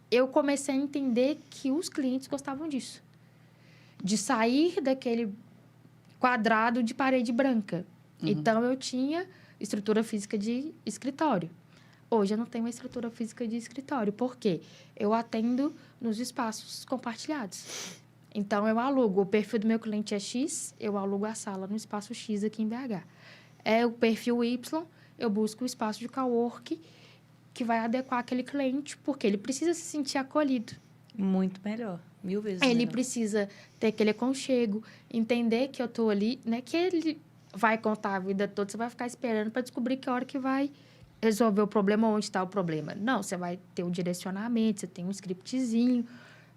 S3: eu comecei a entender que os clientes gostavam disso. de sair daquele quadrado de parede branca. Então, eu tinha estrutura física de escritório. Hoje, eu não tenho uma estrutura física de escritório. Por quê? Eu atendo nos espaços compartilhados. Então, eu alugo. O perfil do meu cliente é X, eu alugo a sala no espaço X aqui em BH. É o perfil Y, eu busco o espaço de cowork que vai adequar aquele cliente, porque ele precisa se sentir acolhido.
S1: Muito melhor. 1000 vezes
S3: Ele
S1: melhor.
S3: precisa ter aquele aconchego, entender que eu estou ali, né? Que ele vai contar a vida toda, você vai ficar esperando para descobrir que hora que vai resolver o problema, onde está o problema. Não, você vai ter um direcionamento, você tem um scriptzinho,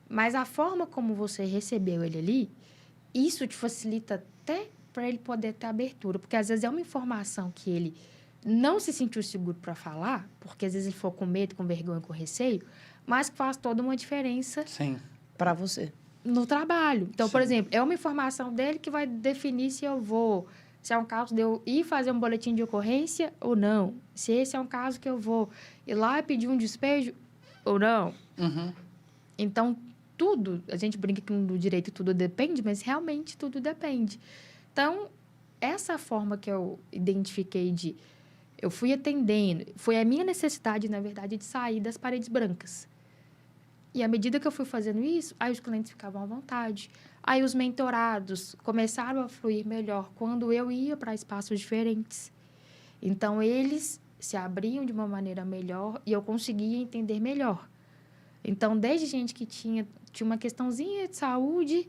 S3: mas a forma como você recebeu ele ali, isso te facilita até para ele poder ter abertura, porque às vezes é uma informação que ele não se sentiu seguro para falar, porque às vezes ele for com medo, com vergonha, com receio, mas que faz toda uma diferença
S2: Sim.
S1: para você.
S3: No trabalho. Então, por
S2: Sim.
S3: exemplo, é uma informação dele que vai definir se eu vou... Se é um caso de eu ir fazer um boletim de ocorrência ou não. Se esse é um caso que eu vou ir lá e pedir um despejo ou não. Então, tudo... A gente brinca que no direito tudo depende, mas realmente tudo depende. Então, essa forma que eu identifiquei de... Eu fui atendendo. Foi a minha necessidade, na verdade, de sair das paredes brancas. E à medida que eu fui fazendo isso, aí os clientes ficavam à vontade. Aí os mentorados começaram a fluir melhor quando eu ia para espaços diferentes. Então, eles se abriam de uma maneira melhor e eu conseguia entender melhor. Então, desde gente que tinha uma questãozinha de saúde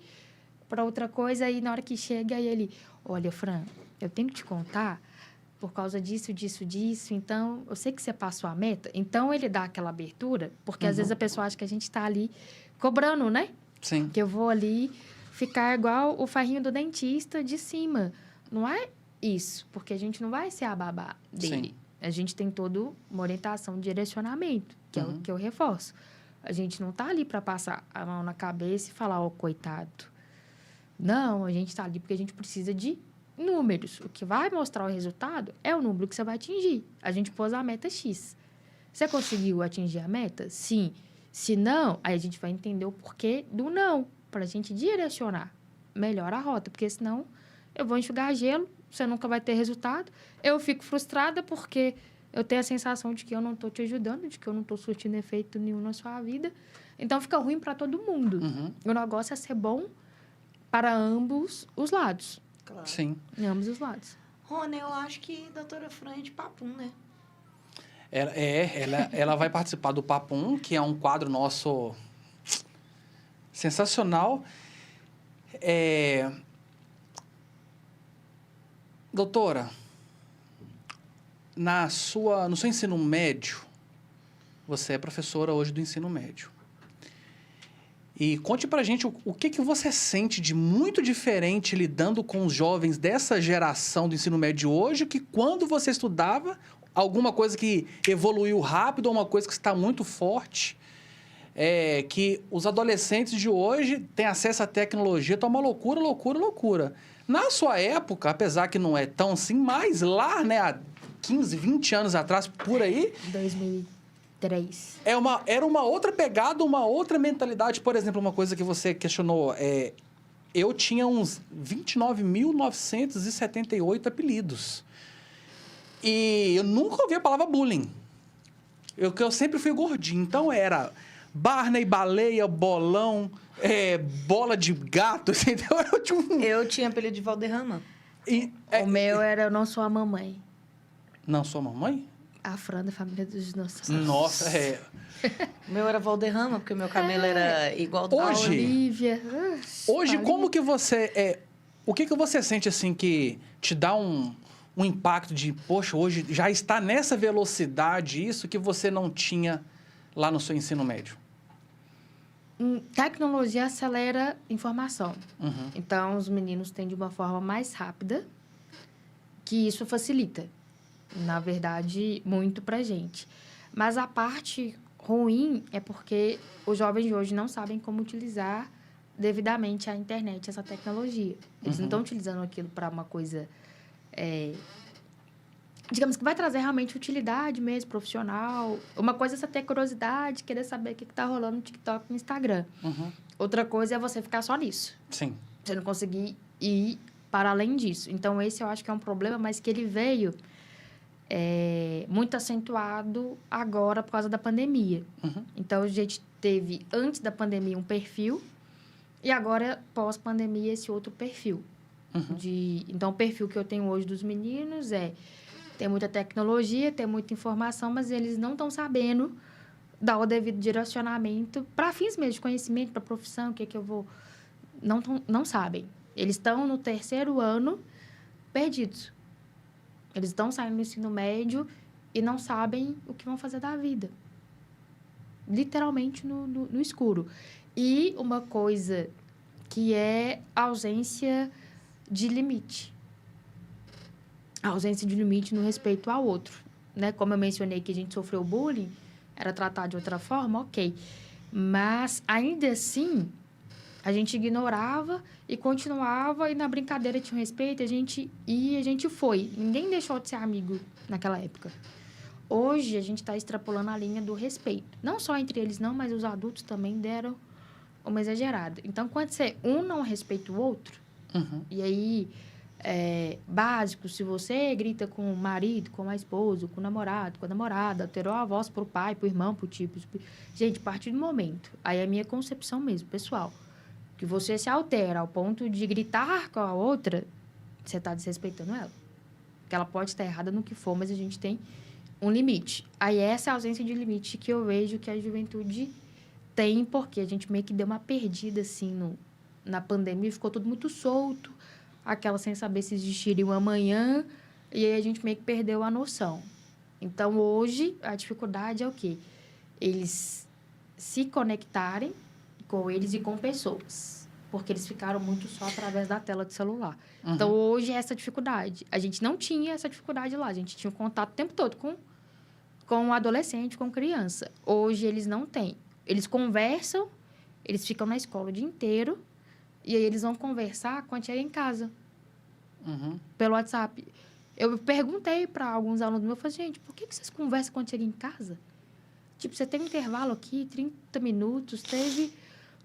S3: para outra coisa, aí na hora que chega, aí ele... Olha, Fran, eu tenho que te contar... por causa disso, então, eu sei que você passou a meta. Então, ele dá aquela abertura, porque às vezes a pessoa acha que a gente está ali cobrando, né?
S2: Sim.
S3: Que eu vou ali ficar igual o ferrinho do dentista de cima. Não é isso, porque a gente não vai ser a babá dele.
S2: Sim.
S3: A gente tem toda uma orientação, um direcionamento, que é o que eu reforço. A gente não está ali para passar a mão na cabeça e falar, ó, coitado. Não, a gente está ali porque a gente precisa de números. O que vai mostrar o resultado é o número que você vai atingir. A gente pôs a meta X. Você conseguiu atingir a meta? Sim. Se não, aí a gente vai entender o porquê do não, para a gente direcionar melhor a rota, porque senão eu vou enxugar gelo, você nunca vai ter resultado. Eu fico frustrada porque eu tenho a sensação de que eu não estou te ajudando, de que eu não estou surtindo efeito nenhum na sua vida. Então, fica ruim para todo mundo. O negócio é ser bom para ambos os lados.
S1: Claro.
S2: Sim.
S3: Em ambos os lados.
S1: Rony, eu acho que a doutora Fran é de papum, né?
S2: Ela vai participar do Papum, que é um quadro nosso sensacional. Doutora, no seu ensino médio, você é professora hoje do ensino médio. E conte pra gente o que você sente de muito diferente lidando com os jovens dessa geração do ensino médio hoje, que quando você estudava, alguma coisa que evoluiu rápido, ou uma coisa que está muito forte, que os adolescentes de hoje têm acesso à tecnologia, tá uma loucura, loucura, loucura. Na sua época, apesar que não é tão assim, mas lá, né, há 15, 20 anos atrás, por aí...
S3: 2003.
S2: Era uma outra pegada, uma outra mentalidade. Por exemplo, uma coisa que você questionou, eu tinha uns 29.978 apelidos. E eu nunca ouvi a palavra bullying. Eu sempre fui gordinho. Então, era Barney, baleia, bolão, bola de gato. Então,
S1: Eu tinha apelido de Valderrama.
S3: O meu era Eu Não Sou a Mamãe.
S2: Não sou mamãe?
S3: A Fran da família dos nossos...
S2: Nossa,
S1: O meu era Valderrama, porque o meu cabelo era igual do
S2: Hoje-
S3: Olivia.
S2: Hoje, como que você... o que você sente, assim, que te dá um impacto de... Poxa, hoje já está nessa velocidade isso que você não tinha lá no seu ensino médio?
S3: Tecnologia acelera informação.
S2: Uhum.
S3: Então, os meninos têm de uma forma mais rápida, que isso facilita, na verdade, muito pra gente. Mas a parte ruim é porque os jovens de hoje não sabem como utilizar devidamente a internet, essa tecnologia. Eles não estão utilizando aquilo para uma coisa digamos que vai trazer realmente utilidade mesmo, profissional. Uma coisa é você ter curiosidade, querer saber o que está rolando no TikTok e no Instagram. Outra coisa é você ficar só nisso.
S2: Sim.
S3: Você não conseguir ir para além disso. Então, esse eu acho que é um problema, mas que ele veio muito acentuado agora por causa da pandemia. Então, a gente teve, antes da pandemia, um perfil e agora, pós-pandemia, esse outro perfil. Então, o perfil que eu tenho hoje dos meninos tem muita tecnologia, tem muita informação, mas eles não estão sabendo dar o devido direcionamento para fins mesmo de conhecimento, para profissão, o que eu vou... Não sabem. Eles estão no 3º ano perdidos. Eles estão saindo do ensino médio e não sabem o que vão fazer da vida. Literalmente no escuro. E uma coisa que é a ausência de limite. A ausência de limite no respeito ao outro. Né? Como eu mencionei que a gente sofreu bullying, era tratado de outra forma, ok. Mas, ainda assim, a gente ignorava e continuava, e na brincadeira tinha um respeito, a gente ia, a gente foi. Ninguém deixou de ser amigo naquela época. Hoje, a gente está extrapolando a linha do respeito. Não só entre eles, não, mas os adultos também deram uma exagerada. Então, quando um não respeita o outro, e aí, básico, se você grita com o marido, com a esposa, com o namorado, com a namorada, alterou a voz pro pai, pro irmão, pro tio... Gente, a partir do momento, aí é a minha concepção mesmo, pessoal, que você se altera ao ponto de gritar com a outra, você está desrespeitando ela. Porque ela pode estar errada no que for, mas a gente tem um limite. Aí essa é a ausência de limite que eu vejo que a juventude tem, porque a gente meio que deu uma perdida, assim, na pandemia, ficou tudo muito solto, aquela sem saber se existiria um amanhã, e aí a gente meio que perdeu a noção. Então, hoje, a dificuldade é o quê? Eles se conectarem com eles e com pessoas, porque eles ficaram muito só através da tela de celular. Então, hoje é essa dificuldade. A gente não tinha essa dificuldade lá, a gente tinha um contato o tempo todo com um adolescente, com criança. Hoje, eles não têm. Eles conversam, eles ficam na escola o dia inteiro, e aí eles vão conversar quando chegam em casa, pelo WhatsApp. Eu perguntei para alguns alunos meus, eu falei, gente, por que vocês conversam quando chegam em casa? Tipo, você tem um intervalo aqui, 30 minutos, teve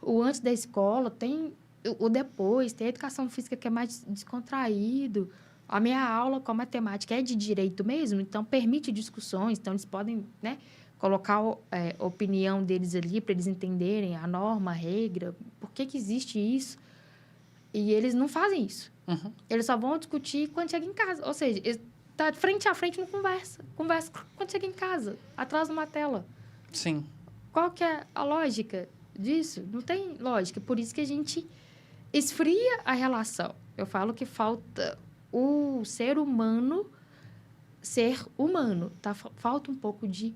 S3: o antes da escola, tem o depois, tem a educação física que é mais descontraído. A minha aula com a matemática é de direito mesmo, então permite discussões, então eles podem, né, colocar a opinião deles ali para eles entenderem a norma, a regra, por que existe isso. E eles não fazem isso. Eles só vão discutir quando chega em casa. Ou seja, eles tá frente a frente, não conversa. Conversa quando chega em casa, atrás de uma tela.
S2: Sim.
S3: Qual que é a lógica disso? Não tem lógica. Por isso que a gente esfria a relação. Eu falo que falta o ser humano ser humano. Tá? Falta um pouco de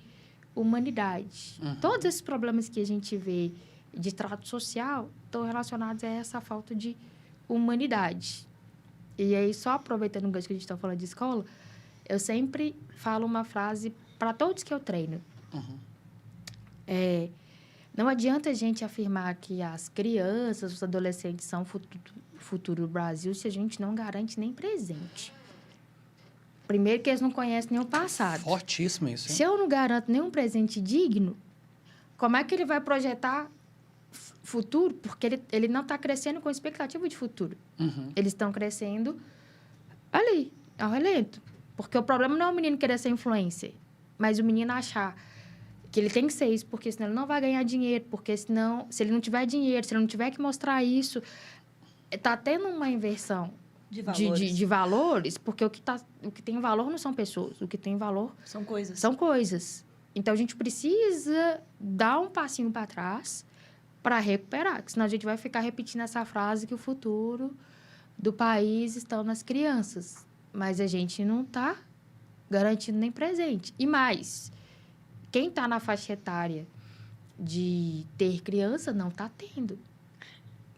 S3: humanidade. Todos esses problemas que a gente vê de trato social estão relacionados a essa falta de humanidade. E aí, só aproveitando o gancho que a gente está falando de escola, eu sempre falo uma frase para todos que eu treino. Não adianta a gente afirmar que as crianças, os adolescentes são o futuro do Brasil se a gente não garante nem presente. Primeiro que eles não conhecem nem o passado.
S2: Fortíssimo isso, hein?
S3: Se eu não garanto nenhum presente digno, como é que ele vai projetar futuro? Porque ele não está crescendo com expectativa de futuro. Eles estão crescendo ali, ao relento. Porque o problema não é o menino querer ser influencer, mas o menino achar que ele tem que ser isso, porque senão ele não vai ganhar dinheiro, porque senão, se ele não tiver dinheiro, se ele não tiver que mostrar isso, está tendo uma inversão de valores, porque o que tem valor não são pessoas, o que tem valor
S1: são coisas.
S3: São coisas. Então, a gente precisa dar um passinho para trás para recuperar, porque senão a gente vai ficar repetindo essa frase que o futuro do país está nas crianças. Mas a gente não está garantindo nem presente. E mais, quem está na faixa etária de ter criança não está tendo.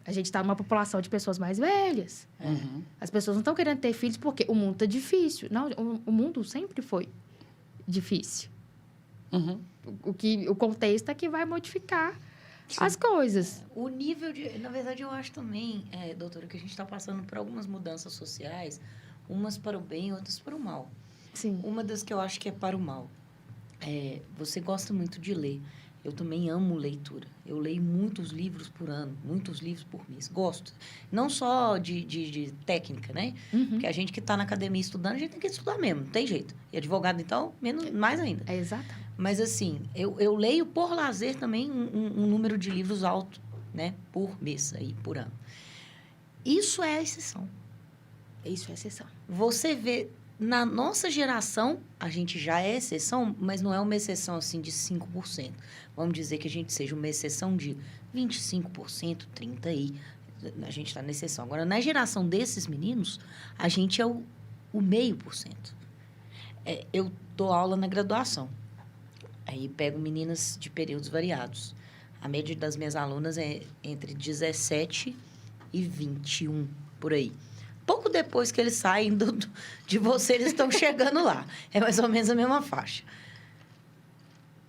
S3: A gente está numa população de pessoas mais velhas. As pessoas não estão querendo ter filhos porque o mundo está difícil. Não, o mundo sempre foi difícil. O contexto é que vai modificar as coisas.
S1: O nível de... Na verdade, eu acho também, doutora, que a gente está passando por algumas mudanças sociais, umas para o bem, outras para o mal.
S3: Sim.
S1: Uma das que eu acho que é para o mal. Você gosta muito de ler. Eu também amo leitura. Eu leio muitos livros por ano, muitos livros por mês. Gosto. Não só de técnica, né? Porque a gente que está na academia estudando, a gente tem que estudar mesmo, não tem jeito. E advogado, então, mais ainda.
S3: É exato.
S1: Mas, assim, eu leio por lazer também um número de livros alto, né? Por mês, aí, por ano. Isso é a exceção.
S3: Isso é exceção.
S1: Você vê, na nossa geração, a gente já é exceção, mas não é uma exceção, assim, de 5%. Vamos dizer que a gente seja uma exceção de 25%, 30% aí. A gente está na exceção. Agora, na geração desses meninos, a gente é o 0,5%. Eu dou aula na graduação. Aí pego meninas de períodos variados. A média das minhas alunas é entre 17 e 21, por aí. Pouco depois que eles saem de você, eles estão chegando lá. É mais ou menos a mesma faixa.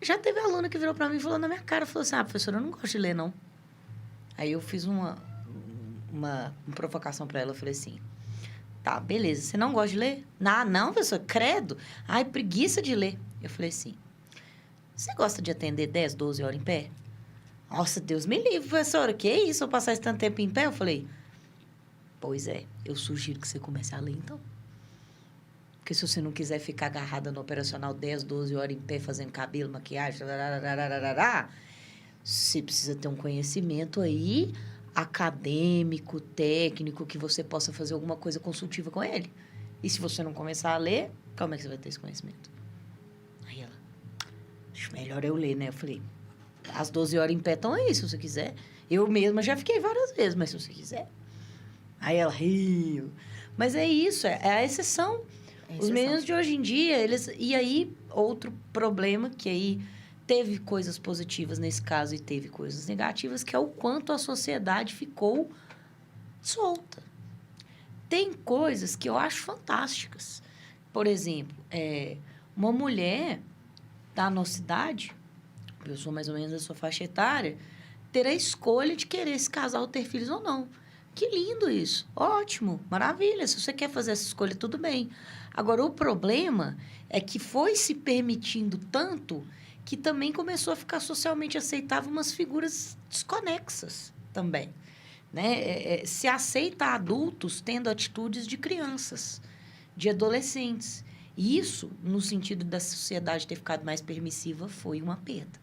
S1: Já teve aluna que virou para mim e falou na minha cara, falou assim, professora, eu não gosto de ler, não. Aí eu fiz uma provocação para ela, eu falei assim, tá, beleza, você não gosta de ler? Não, professor, credo. Ai, preguiça de ler. Eu falei assim, você gosta de atender 10, 12 horas em pé? Nossa, Deus me livre, professora, que isso, eu passar esse tanto tempo em pé? Eu falei, pois é, eu sugiro que você comece a ler, então. Porque se você não quiser ficar agarrada no operacional 10, 12 horas em pé, fazendo cabelo, maquiagem, você precisa ter um conhecimento aí acadêmico, técnico, que você possa fazer alguma coisa consultiva com ele. E se você não começar a ler, como é que você vai ter esse conhecimento? Aí ela, acho melhor eu ler, né? Eu falei, as 12 horas em pé estão aí, se você quiser. Eu mesma já fiquei várias vezes, mas se você quiser. Aí ela riu. Mas é isso, é a exceção. Os meninos de hoje em dia, eles... E aí, outro problema, que aí teve coisas positivas nesse caso e teve coisas negativas, que é o quanto a sociedade ficou solta. Tem coisas que eu acho fantásticas. Por exemplo, uma mulher da nossa idade, eu sou mais ou menos da sua faixa etária, ter a escolha de querer se casar ou ter filhos ou não. Que lindo isso. Ótimo, maravilha. Se você quer fazer essa escolha, tudo bem. Agora, o problema é que foi se permitindo tanto que também começou a ficar socialmente aceitável umas figuras desconexas também. Né? Se aceita adultos tendo atitudes de crianças, de adolescentes. E isso, no sentido da sociedade ter ficado mais permissiva, foi uma perda.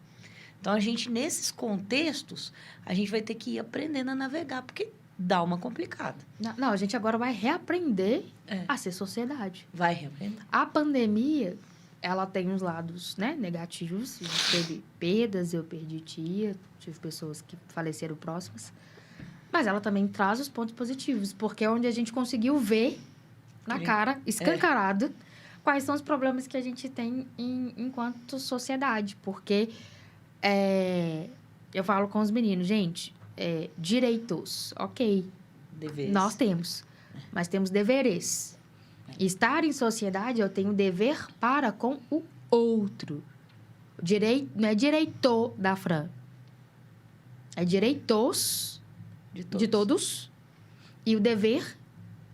S1: Então, a gente, nesses contextos, a gente vai ter que ir aprendendo a navegar, porque dá uma complicada.
S3: Não, a gente agora vai reaprender a ser sociedade.
S1: Vai reaprender.
S3: A pandemia, ela tem uns lados, né, negativos. A gente teve perdas, eu perdi tia, tive pessoas que faleceram próximas. Mas ela também traz os pontos positivos, porque é onde a gente conseguiu ver na cara, escancarado, quais são os problemas que a gente tem enquanto sociedade. Porque eu falo com os meninos, gente, direitos, ok.
S1: Deveres.
S3: Nós temos, mas temos deveres. Estar em sociedade, eu tenho dever para com o outro. Não é direito da Fran. É direitos de todos e o dever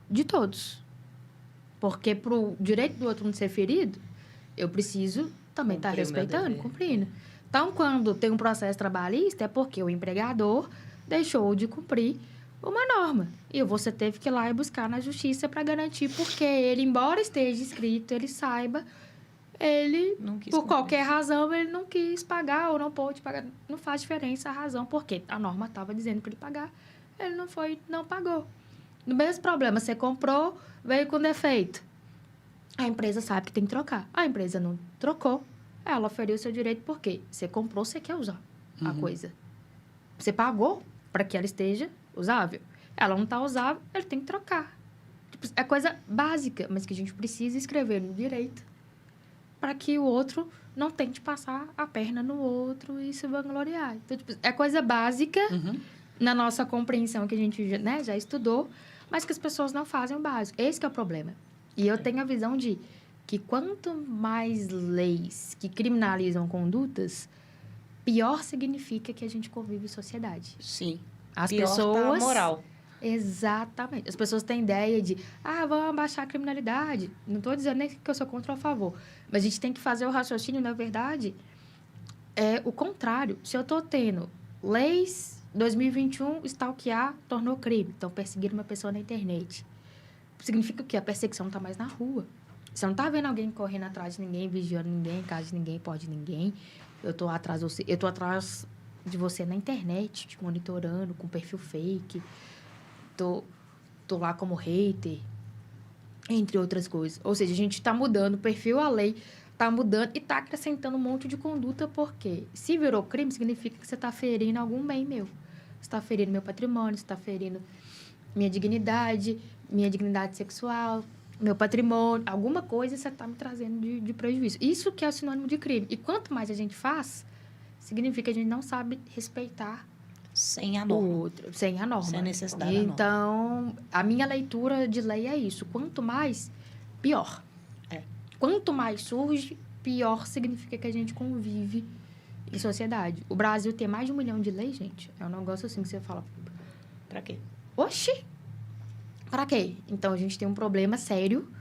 S3: de todos. Porque para o direito do outro não ser ferido, eu preciso também estar respeitando, cumprindo. Então, quando tem um processo trabalhista, é porque o empregador deixou de cumprir uma norma. E você teve que ir lá e buscar na justiça para garantir, porque ele, embora esteja escrito, ele saiba, ele, por qualquer razão, ele não quis pagar ou não pôde pagar. Não faz diferença a razão, porque a norma estava dizendo para ele pagar. Ele não pagou. No mesmo problema, você comprou, veio com defeito. A empresa sabe que tem que trocar. A empresa não trocou. Ela oferiu o seu direito porque você comprou, você quer usar a coisa. Você pagou para que ela esteja usável. Ela não está usável, ele tem que trocar. É coisa básica, mas que a gente precisa escrever no direito para que o outro não tente passar a perna no outro e se vangloriar. Então, é coisa básica na nossa compreensão que a gente já estudou, mas que as pessoas não fazem o básico. Esse que é o problema. E eu tenho a visão de que quanto mais leis que criminalizam condutas, pior significa que a gente convive em sociedade.
S1: Sim.
S3: As
S1: pior
S3: pessoas...
S1: tá a moral.
S3: Exatamente. As pessoas têm ideia de, vamos abaixar a criminalidade. Não estou dizendo nem que eu sou contra ou a favor. Mas a gente tem que fazer o raciocínio, na verdade, é o contrário. Se eu estou tendo leis 2021, stalkear tornou crime. Então, perseguir uma pessoa na internet. Significa o quê? A perseguição não está mais na rua. Você não está vendo alguém correndo atrás de ninguém, vigiando ninguém, em casa de ninguém, porta de ninguém. Eu estou atrás de você na internet, te monitorando com perfil fake. Tô lá como hater, entre outras coisas. Ou seja, a gente está mudando o perfil, a lei está mudando e está acrescentando um monte de conduta, porque se virou crime, significa que você está ferindo algum bem meu. Você está ferindo meu patrimônio, você está ferindo minha dignidade sexual, meu patrimônio, alguma coisa você está me trazendo de prejuízo. Isso que é o sinônimo de crime. E quanto mais a gente faz, significa que a gente não sabe respeitar
S1: sem a norma.
S3: O outro, sem a norma.
S1: Sem a necessidade da norma.
S3: Então, a minha leitura de lei é isso. Quanto mais, pior. Quanto mais surge, pior significa que a gente convive em sociedade. O Brasil tem mais de 1 milhão de leis, gente. É um negócio assim que você fala.
S1: Pra quê?
S3: Oxi! Pra quê? Então, a gente tem um problema sério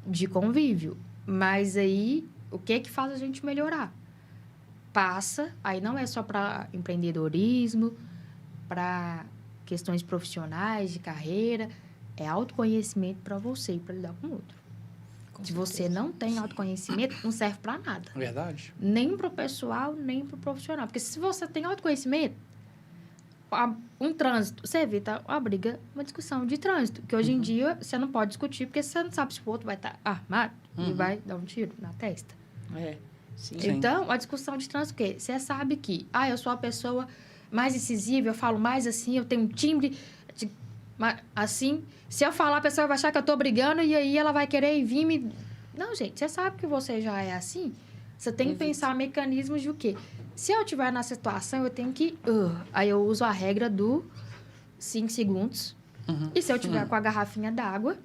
S3: de convívio. Mas aí, o que é que faz a gente melhorar? Passa, aí não é só para empreendedorismo, para questões profissionais, de carreira, é autoconhecimento para você e para lidar com o outro. Se você não tem autoconhecimento, não serve para nada.
S2: Verdade.
S3: Nem para o pessoal, nem para o profissional. Porque se você tem autoconhecimento, um trânsito, você evita uma briga, uma discussão de trânsito. Que hoje em dia, você não pode discutir, porque você não sabe se o outro vai estar armado e vai dar um tiro na testa.
S1: Sim.
S3: Então, a discussão de trânsito, o quê? Você sabe que, eu sou a pessoa mais incisiva, eu falo mais assim, eu tenho um timbre assim. Se eu falar, a pessoa vai achar que eu tô brigando e aí ela vai querer vir me... Não, gente, você sabe que você já é assim. Você tem que pensar mecanismos de o quê? Se eu estiver na situação, eu tenho que... aí eu uso a regra do 5 segundos. E se eu tiver com a garrafinha d'água,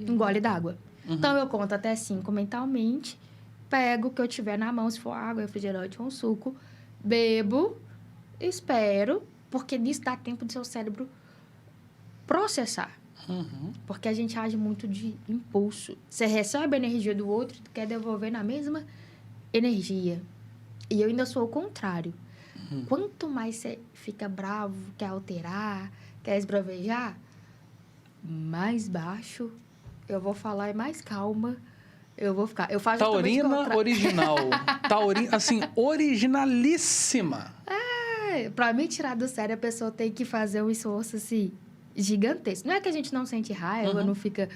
S3: um gole d'água. Então, eu conto até 5 mentalmente... Pego o que eu tiver na mão, se for água, refrigerante ou um suco, bebo, espero, porque nisso dá tempo do seu cérebro processar. Porque a gente age muito de impulso. Você recebe a energia do outro, tu quer devolver na mesma energia. E eu ainda sou o contrário. Quanto mais você fica bravo, quer alterar, quer esbravejar, mais baixo eu vou falar e mais calma eu vou ficar. Eu faço
S2: Taurina original. Taurina, assim, originalíssima.
S3: Pra me tirar do sério, a pessoa tem que fazer um esforço, assim, gigantesco. Não é que a gente não sente raiva, não fica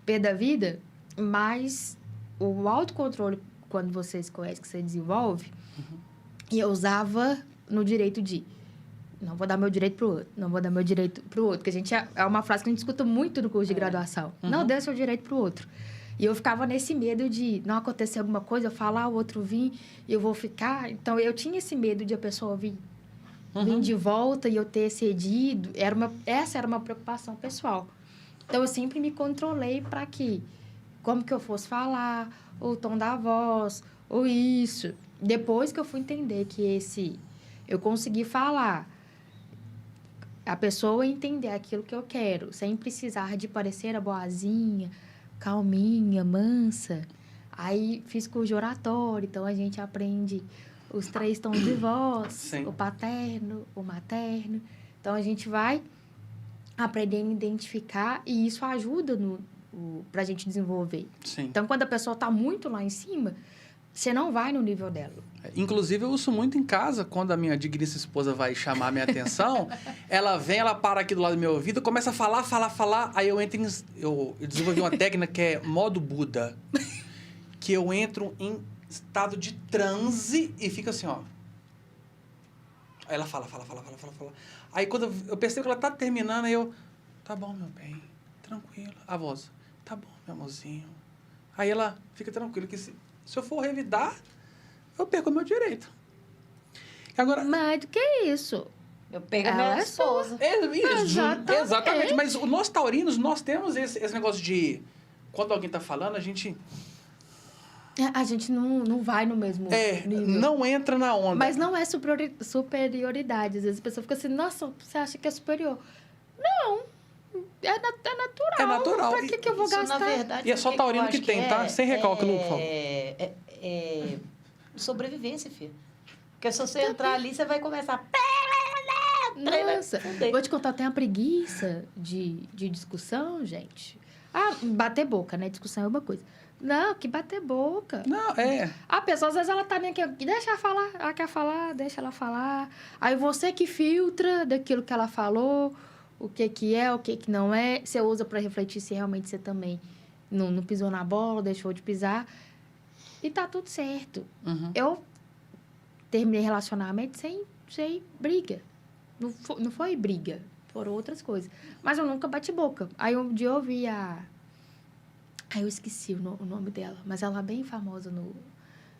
S3: pé da vida, mas o autocontrole, quando você se conhece, que você desenvolve, e eu usava no direito de não vou dar meu direito pro outro, não vou dar meu direito pro outro, que a gente é uma frase que a gente escuta muito no curso de graduação. Não dê o seu direito pro outro. E eu ficava nesse medo de não acontecer alguma coisa, eu falar, o outro vir, e eu vou ficar. Então, eu tinha esse medo de a pessoa vir de volta e eu ter cedido. Essa era uma preocupação pessoal. Então, eu sempre me controlei para que, como que eu fosse falar, o tom da voz, ou isso. Depois que eu fui entender que eu consegui falar, a pessoa entender aquilo que eu quero, sem precisar de parecer a boazinha, calminha, mansa. Aí fiz curso de oratório, então a gente aprende os 3 tons de voz,
S2: Sim.
S3: o paterno, o materno. Então a gente vai aprendendo a identificar e isso ajuda pra gente desenvolver.
S2: Sim.
S3: Então quando a pessoa tá muito lá em cima, você não vai no nível dela.
S2: Inclusive, eu uso muito em casa, quando a minha digníssima esposa vai chamar a minha atenção, ela para aqui do lado do meu ouvido, começa a falar, aí eu entro eu desenvolvi uma técnica que é modo Buda, que eu entro em estado de transe e fico assim, ó. Aí ela fala. Aí quando eu percebo que ela tá terminando, aí eu, tá bom, meu bem, tranquilo. A voz, tá bom, meu amorzinho. Aí ela fica tranquila, que se eu for revidar, eu perco o meu direito. Agora,
S3: Mas do que isso?
S1: Eu pego a minha esposa.
S2: Exatamente. Mas nós taurinos, nós temos esse negócio de... Quando alguém tá falando, a gente...
S3: A gente não vai no mesmo nível.
S2: Não entra na onda.
S3: Mas não é superioridade. Às vezes a pessoa fica assim, nossa, você acha que é superior. Não, É natural.
S2: É natural.
S3: Pra que eu vou
S1: Isso,
S3: gastar?
S1: na verdade,
S2: E é só
S1: o
S2: taurino
S1: eu acho
S2: que tem, tá? Sem recalque, não, por favor.
S1: É sobrevivência, filho. Porque se você entrar ali, você vai começar...
S3: Nossa, vou te contar, eu tenho uma preguiça de discussão, gente. Ah, bater boca, né? Discussão é uma coisa. Não, que bater boca.
S2: Não, é.
S3: A pessoa, às vezes, ela tá nem aqui, deixa ela falar. Ela quer falar, deixa ela falar. Aí você que filtra daquilo que ela falou, o que é, o que não é. Você usa para refletir se realmente você também não pisou na bola, deixou de pisar. E tá tudo certo.
S2: Uhum.
S3: Eu terminei relacionamento sem briga. Não foi briga, foram outras coisas. Mas eu nunca bati boca. Aí um dia eu vi Aí eu esqueci o nome dela, mas ela é bem famosa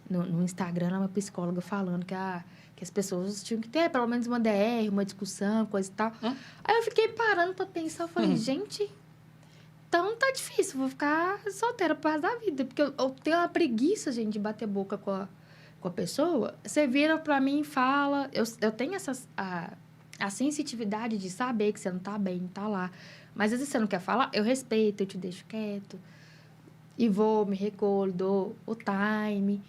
S3: no Instagram, ela é uma psicóloga falando que as pessoas tinham que ter pelo menos uma DR, uma discussão, coisa e tal. Aí eu fiquei parando pra pensar, eu falei, gente, então tá difícil, vou ficar solteira pro resto da vida. Porque eu tenho uma preguiça, gente, de bater boca com a pessoa. Você vira pra mim e fala, eu tenho a sensitividade de saber que você não tá bem, tá lá. Mas às vezes você não quer falar, eu respeito, eu te deixo quieto. E vou, me recolho, dou o time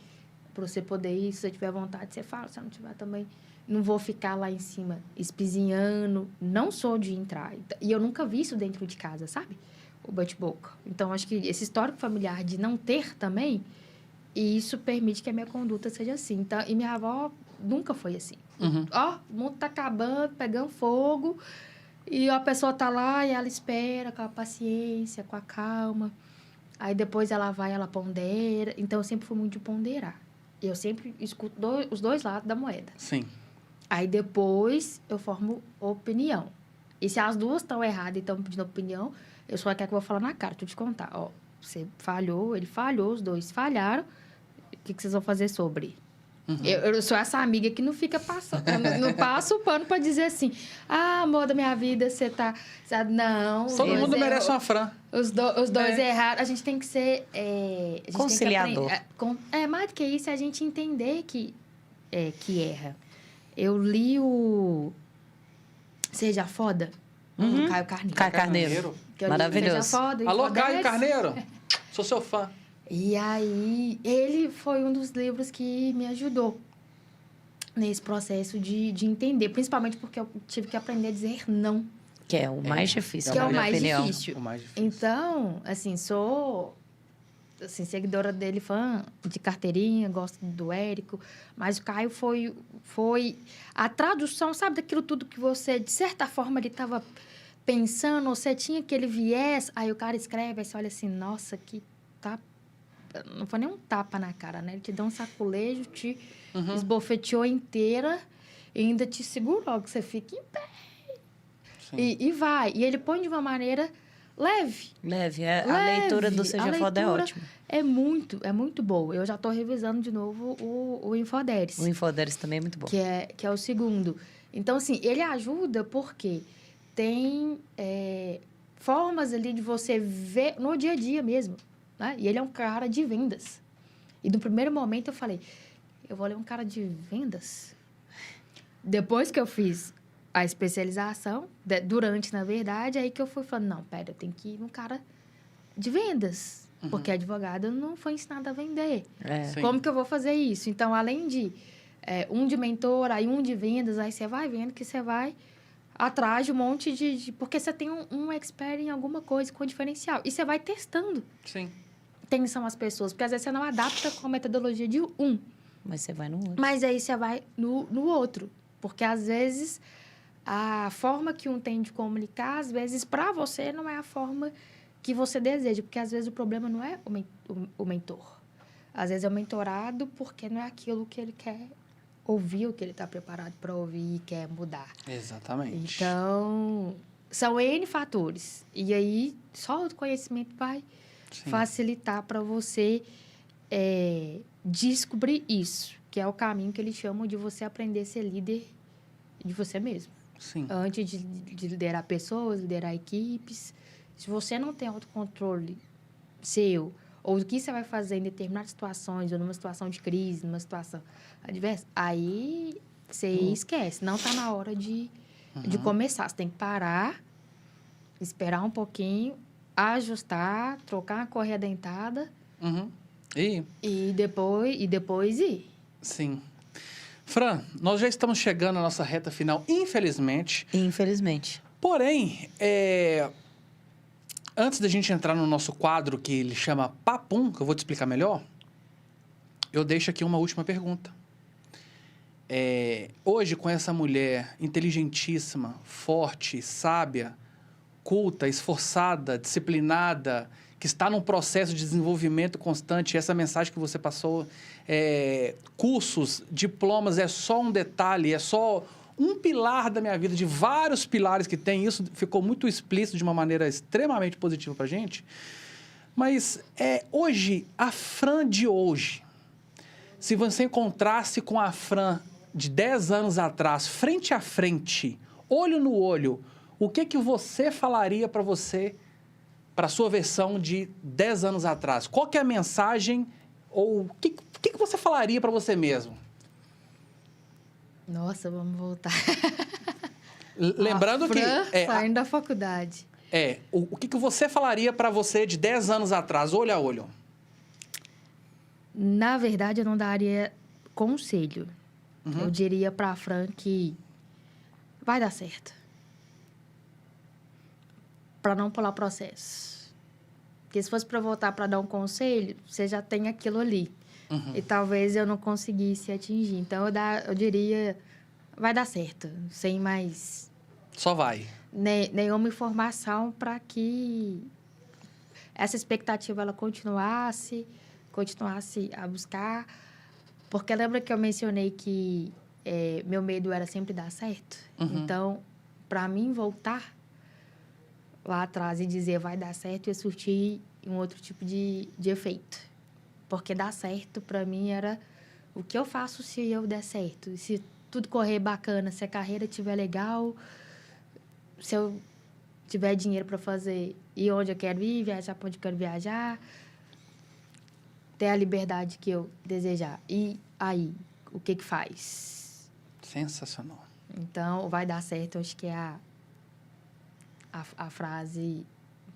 S3: para você poder ir. Se você tiver vontade, você fala. Se não tiver também, não vou ficar lá em cima espizinhando. Não sou de entrar. E eu nunca vi isso dentro de casa, sabe? O bate-boca. Então, acho que esse histórico familiar de não ter também, e isso permite que a minha conduta seja assim. Então, e minha avó nunca foi assim. Ó, o mundo tá acabando, pegando fogo, e a pessoa tá lá e ela espera com a paciência, com a calma. Aí depois ela vai, ela pondera. Então, eu sempre fui muito de ponderar. Eu sempre escuto os dois lados da moeda.
S2: Sim.
S3: Aí depois eu formo opinião. E se as duas estão erradas e estão pedindo opinião, eu só quero que eu vou falar na cara, deixa eu te contar. Ó, você falhou, ele falhou, os dois falharam. O que vocês vão fazer sobre? Eu sou essa amiga que não fica passando, não passa o pano para dizer assim, amor da minha vida, você tá... Sabe? Não.
S2: Todo mundo merece uma Fran.
S3: Os dois erraram. A gente tem que ser...
S1: Conciliador.
S3: Mais do que isso, é a gente entender que erra. Eu li o Seja Foda, do Caio Carneiro.
S4: Caio Carneiro. Maravilhoso.
S3: Seja Foda.
S2: Alô, Caio Carneiro. Sou seu fã.
S3: E aí, ele foi um dos livros que me ajudou nesse processo de entender. Principalmente porque eu tive que aprender a dizer não.
S4: Que é o mais difícil,
S3: Que é
S4: na
S3: o
S4: minha
S3: mais
S4: opinião.
S3: difícil.
S2: O mais difícil.
S3: Então, assim, sou seguidora dele, fã de carteirinha, gosto do Érico. Mas o Caio foi a tradução, sabe, daquilo tudo que você, de certa forma, ele estava pensando, você tinha aquele viés. Aí o cara escreve, aí você olha assim, nossa, que tá... Não foi nem um tapa na cara, né? Ele te deu um saculejo, te esbofeteou inteira e ainda te segurou, que você fica em pé. E vai. E ele põe de uma maneira leve.
S4: Leve. A leitura do Seja Foda é ótima.
S3: É muito boa. Eu já estou revisando de novo o Infoderes.
S4: O Infoderes também é muito bom.
S3: Que é o segundo. Então, assim, ele ajuda porque tem formas ali de você ver no dia a dia mesmo. Né? E ele é um cara de vendas. E no primeiro momento eu falei, eu vou ler um cara de vendas? Depois que eu fiz a especialização, durante, na verdade, aí que eu fui falando, não, pera, eu tenho que ir num cara de vendas. Porque advogado não foi ensinado a vender.
S4: É.
S3: Como que eu vou fazer isso? Então, além de um de mentor, aí um de vendas, aí você vai vendo que você vai atrás de um monte de... Porque você tem um expert em alguma coisa com diferencial. E você vai testando.
S2: Sim.
S3: Quem são as pessoas. Porque às vezes você não adapta com a metodologia de um.
S4: Mas você vai no outro.
S3: Mas aí você vai no outro. Porque às vezes a forma que um tem de comunicar, às vezes para você não é a forma que você deseja. Porque às vezes o problema não é o mentor. Às vezes é o mentorado porque não é aquilo que ele quer ouvir, o que ele está preparado para ouvir e quer mudar.
S2: Exatamente.
S3: Então, são N fatores. E aí, só o conhecimento vai facilitar para você descobrir isso, que é o caminho que eles chamam de você aprender a ser líder de você mesmo.
S2: Sim.
S3: Antes de liderar pessoas, liderar equipes. Se você não tem autocontrole seu, ou do que você vai fazer em determinadas situações, ou numa situação de crise, numa situação adversa, aí você esquece. Não está na hora de começar. Você tem que parar esperar um pouquinho, ajustar, trocar a correia dentada
S2: Uhum.
S3: e depois ir.
S2: Sim. Fran, nós já estamos chegando à nossa reta final, infelizmente.
S4: Infelizmente.
S2: Porém, antes da gente entrar no nosso quadro que ele chama Papum, que eu vou te explicar melhor, eu deixo aqui uma última pergunta. Hoje, com essa mulher inteligentíssima, forte, sábia, culta, esforçada, disciplinada, que está num processo de desenvolvimento constante, essa mensagem que você passou, cursos, diplomas, é só um detalhe, é só um pilar da minha vida, de vários pilares que tem. Isso ficou muito explícito de uma maneira extremamente positiva para a gente. Mas hoje, a Fran de hoje, se você encontrasse com a Fran de 10 anos atrás, frente a frente, olho no olho, o que você falaria para você, para a sua versão de 10 anos atrás? Qual que é a mensagem ou o que você falaria para você mesmo?
S3: Nossa, vamos voltar.
S2: Lembrando que...
S3: saindo da faculdade.
S2: O que você falaria para você de 10 anos atrás, olho a olho?
S3: Na verdade, eu não daria conselho.
S2: Uhum.
S3: Eu diria para a Fran que vai dar certo. Para não pular processo. Porque se fosse para voltar para dar um conselho, você já tem aquilo ali.
S2: Uhum.
S3: E talvez eu não conseguisse atingir. Então, eu diria, vai dar certo. Sem mais...
S2: Só vai.
S3: Nenhuma informação para que essa expectativa ela continuasse a buscar. Porque lembra que eu mencionei que meu medo era sempre dar certo?
S2: Uhum.
S3: Então, para mim voltar lá atrás e dizer vai dar certo, ia surtir um outro tipo de efeito. Porque dar certo, para mim, era o que eu faço se eu der certo. Se tudo correr bacana, se a carreira estiver legal, se eu tiver dinheiro para fazer ir onde eu quero ir, viajar para onde eu quero viajar, ter a liberdade que eu desejar. E aí, o que faz?
S2: Sensacional.
S3: Então, vai dar certo, eu acho que é a frase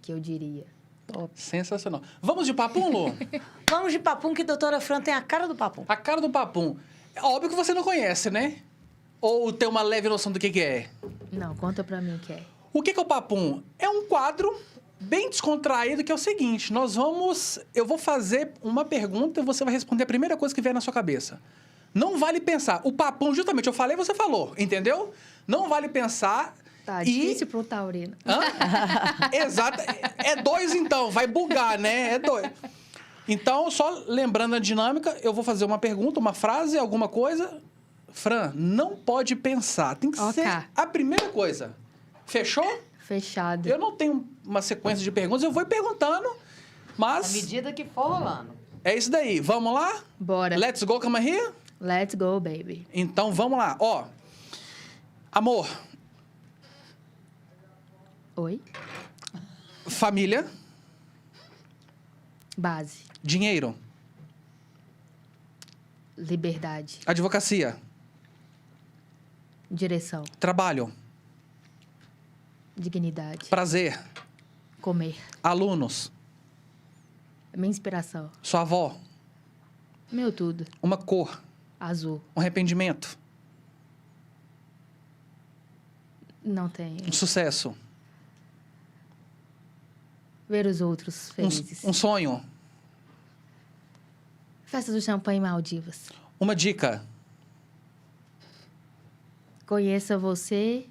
S3: que eu diria.
S2: Top. Sensacional. Vamos de papum, Lu?
S1: Vamos de papum, que a doutora Fran tem a cara do papum.
S2: A cara do papum. É óbvio que você não conhece, né? Ou tem uma leve noção do que é?
S3: Não, conta pra mim o que é.
S2: O que é o papum? É um quadro bem descontraído que é o seguinte, eu vou fazer uma pergunta e você vai responder a primeira coisa que vier na sua cabeça. Não vale pensar. O papum, justamente, eu falei, você falou, entendeu? Não vale pensar...
S3: Tá difícil pro taurino.
S2: Exato. É 2, então. Vai bugar, né? É 2. Então, só lembrando a dinâmica, eu vou fazer uma pergunta, uma frase, alguma coisa. Fran, não pode pensar. Tem que ser a primeira coisa. Fechou?
S3: Fechado.
S2: Eu não tenho uma sequência de perguntas, eu vou perguntando, mas...
S1: À medida que for rolando.
S2: É isso daí. Vamos lá?
S3: Bora.
S2: Let's go, come here?
S3: Let's go, baby.
S2: Então, vamos lá. Ó, amor...
S3: Oi?
S2: Família.
S3: Base.
S2: Dinheiro.
S3: Liberdade.
S2: Advocacia.
S3: Direção.
S2: Trabalho.
S3: Dignidade.
S2: Prazer.
S3: Comer.
S2: Alunos.
S3: Minha inspiração.
S2: Sua avó.
S3: Meu tudo.
S2: Uma cor.
S3: Azul.
S2: Um arrependimento.
S3: Não tem.
S2: Um sucesso.
S3: Ver os outros felizes.
S2: Um sonho.
S3: Festa do champanhe em Maldivas.
S2: Uma dica.
S3: Conheça você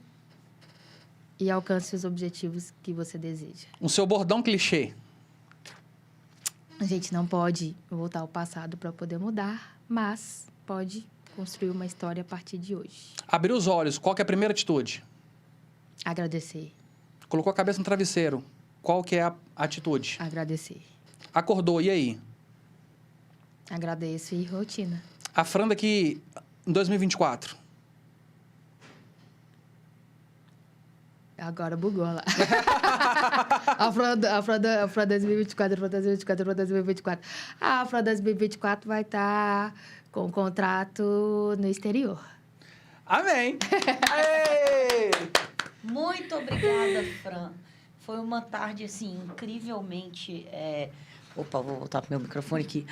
S3: e alcance os objetivos que você deseja.
S2: O seu bordão clichê.
S3: A gente não pode voltar ao passado para poder mudar, mas pode construir uma história a partir de hoje.
S2: Abrir os olhos. Qual que é a primeira atitude?
S3: Agradecer.
S2: Colocou a cabeça no travesseiro. Qual que é a atitude?
S3: Agradecer.
S2: Acordou, e aí?
S3: Agradeço e rotina.
S2: A Fran daqui em 2024.
S3: Agora bugou lá. A Fran 2024, a Fran 2024, a Fran 2024. A Fran 2024 vai estar com um contrato no exterior.
S2: Amém! Ei!
S1: Muito obrigada, Fran. Foi uma tarde, assim, incrivelmente...
S4: Opa, vou voltar pro meu microfone aqui.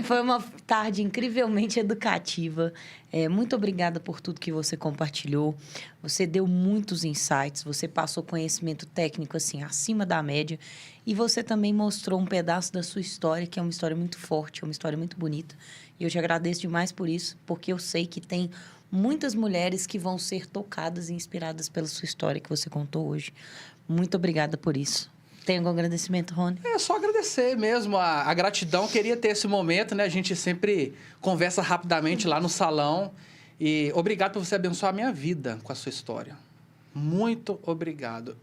S4: Foi uma tarde incrivelmente educativa. Muito obrigada por tudo que você compartilhou. Você deu muitos insights, você passou conhecimento técnico, assim, acima da média. E você também mostrou um pedaço da sua história, que é uma história muito forte, é uma história muito bonita. E eu te agradeço demais por isso, porque eu sei que tem muitas mulheres que vão ser tocadas e inspiradas pela sua história que você contou hoje. Muito obrigada por isso. Tem algum agradecimento, Rony?
S2: É só agradecer mesmo a gratidão. Queria ter esse momento, né? A gente sempre conversa rapidamente lá no salão. E obrigado por você abençoar a minha vida com a sua história. Muito obrigado.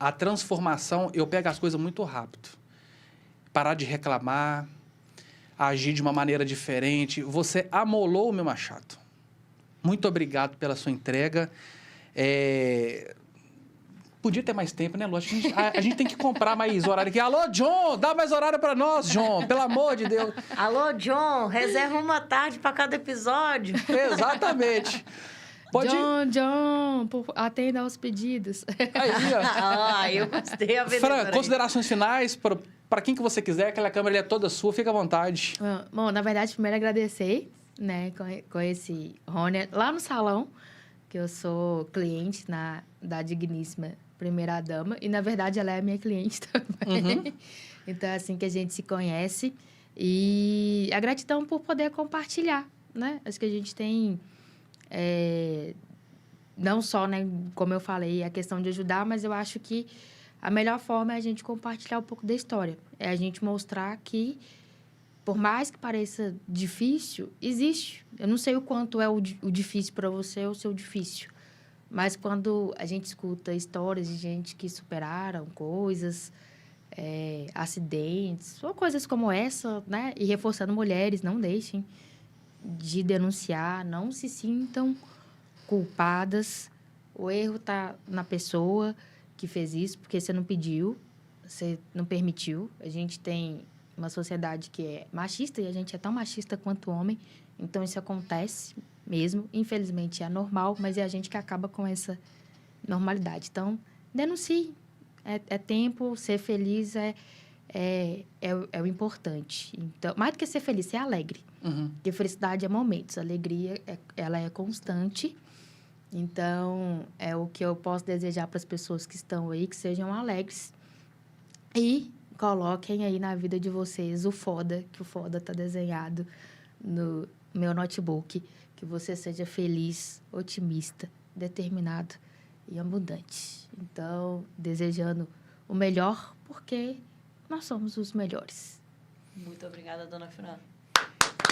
S2: A transformação, eu pego as coisas muito rápido. Parar de reclamar, agir de uma maneira diferente. Você amolou o meu machado. Muito obrigado pela sua entrega. Podia ter mais tempo, né, Lógico. A gente tem que comprar mais horário aqui. Alô, John, dá mais horário para nós, John, pelo amor de Deus.
S4: Alô, John, reserva uma tarde para cada episódio.
S2: Exatamente.
S3: John, atenda aos pedidos.
S2: Aí, ó.
S4: Eu gostei.
S2: Fran, considerações finais para quem que você quiser. Aquela câmera é toda sua, fica à vontade.
S3: Bom, na verdade, primeiro agradecer, né, com esse Rony lá no salão, que eu sou cliente da digníssima primeira dama, e na verdade ela é minha cliente também. Uhum. Então é assim que a gente se conhece, e a gratidão por poder compartilhar, né? Acho que a gente tem não só, né, como eu falei, a questão de ajudar, mas eu acho que a melhor forma é a gente compartilhar um pouco da história, é a gente mostrar que por mais que pareça difícil, existe. Eu não sei o quanto é o difícil para você ou o seu difícil. Mas quando a gente escuta histórias de gente que superaram coisas, acidentes, ou coisas como essa, né? E reforçando mulheres, não deixem de denunciar, não se sintam culpadas. O erro está na pessoa que fez isso, porque você não pediu, você não permitiu. A gente tem uma sociedade que é machista e a gente é tão machista quanto homem. Então, isso acontece mesmo. Infelizmente, é normal, mas é a gente que acaba com essa normalidade. Então, denuncie. É tempo, ser feliz é o importante. Então, mais do que ser feliz, ser alegre.
S2: Uhum.
S3: Porque felicidade é momentos, a alegria ela é constante. Então, é o que eu posso desejar para as pessoas que estão aí, que sejam alegres. E coloquem aí na vida de vocês o foda, que o foda está desenhado no meu notebook. Que você seja feliz, otimista, determinado e abundante. Então, desejando o melhor, porque nós somos os melhores.
S4: Muito obrigada, dona Fran.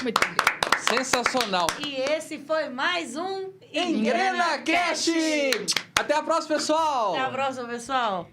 S3: Muito obrigada.
S2: Sensacional.
S1: E esse foi mais um
S2: EngrenaCast! Até a próxima, pessoal!
S1: Até a próxima, pessoal!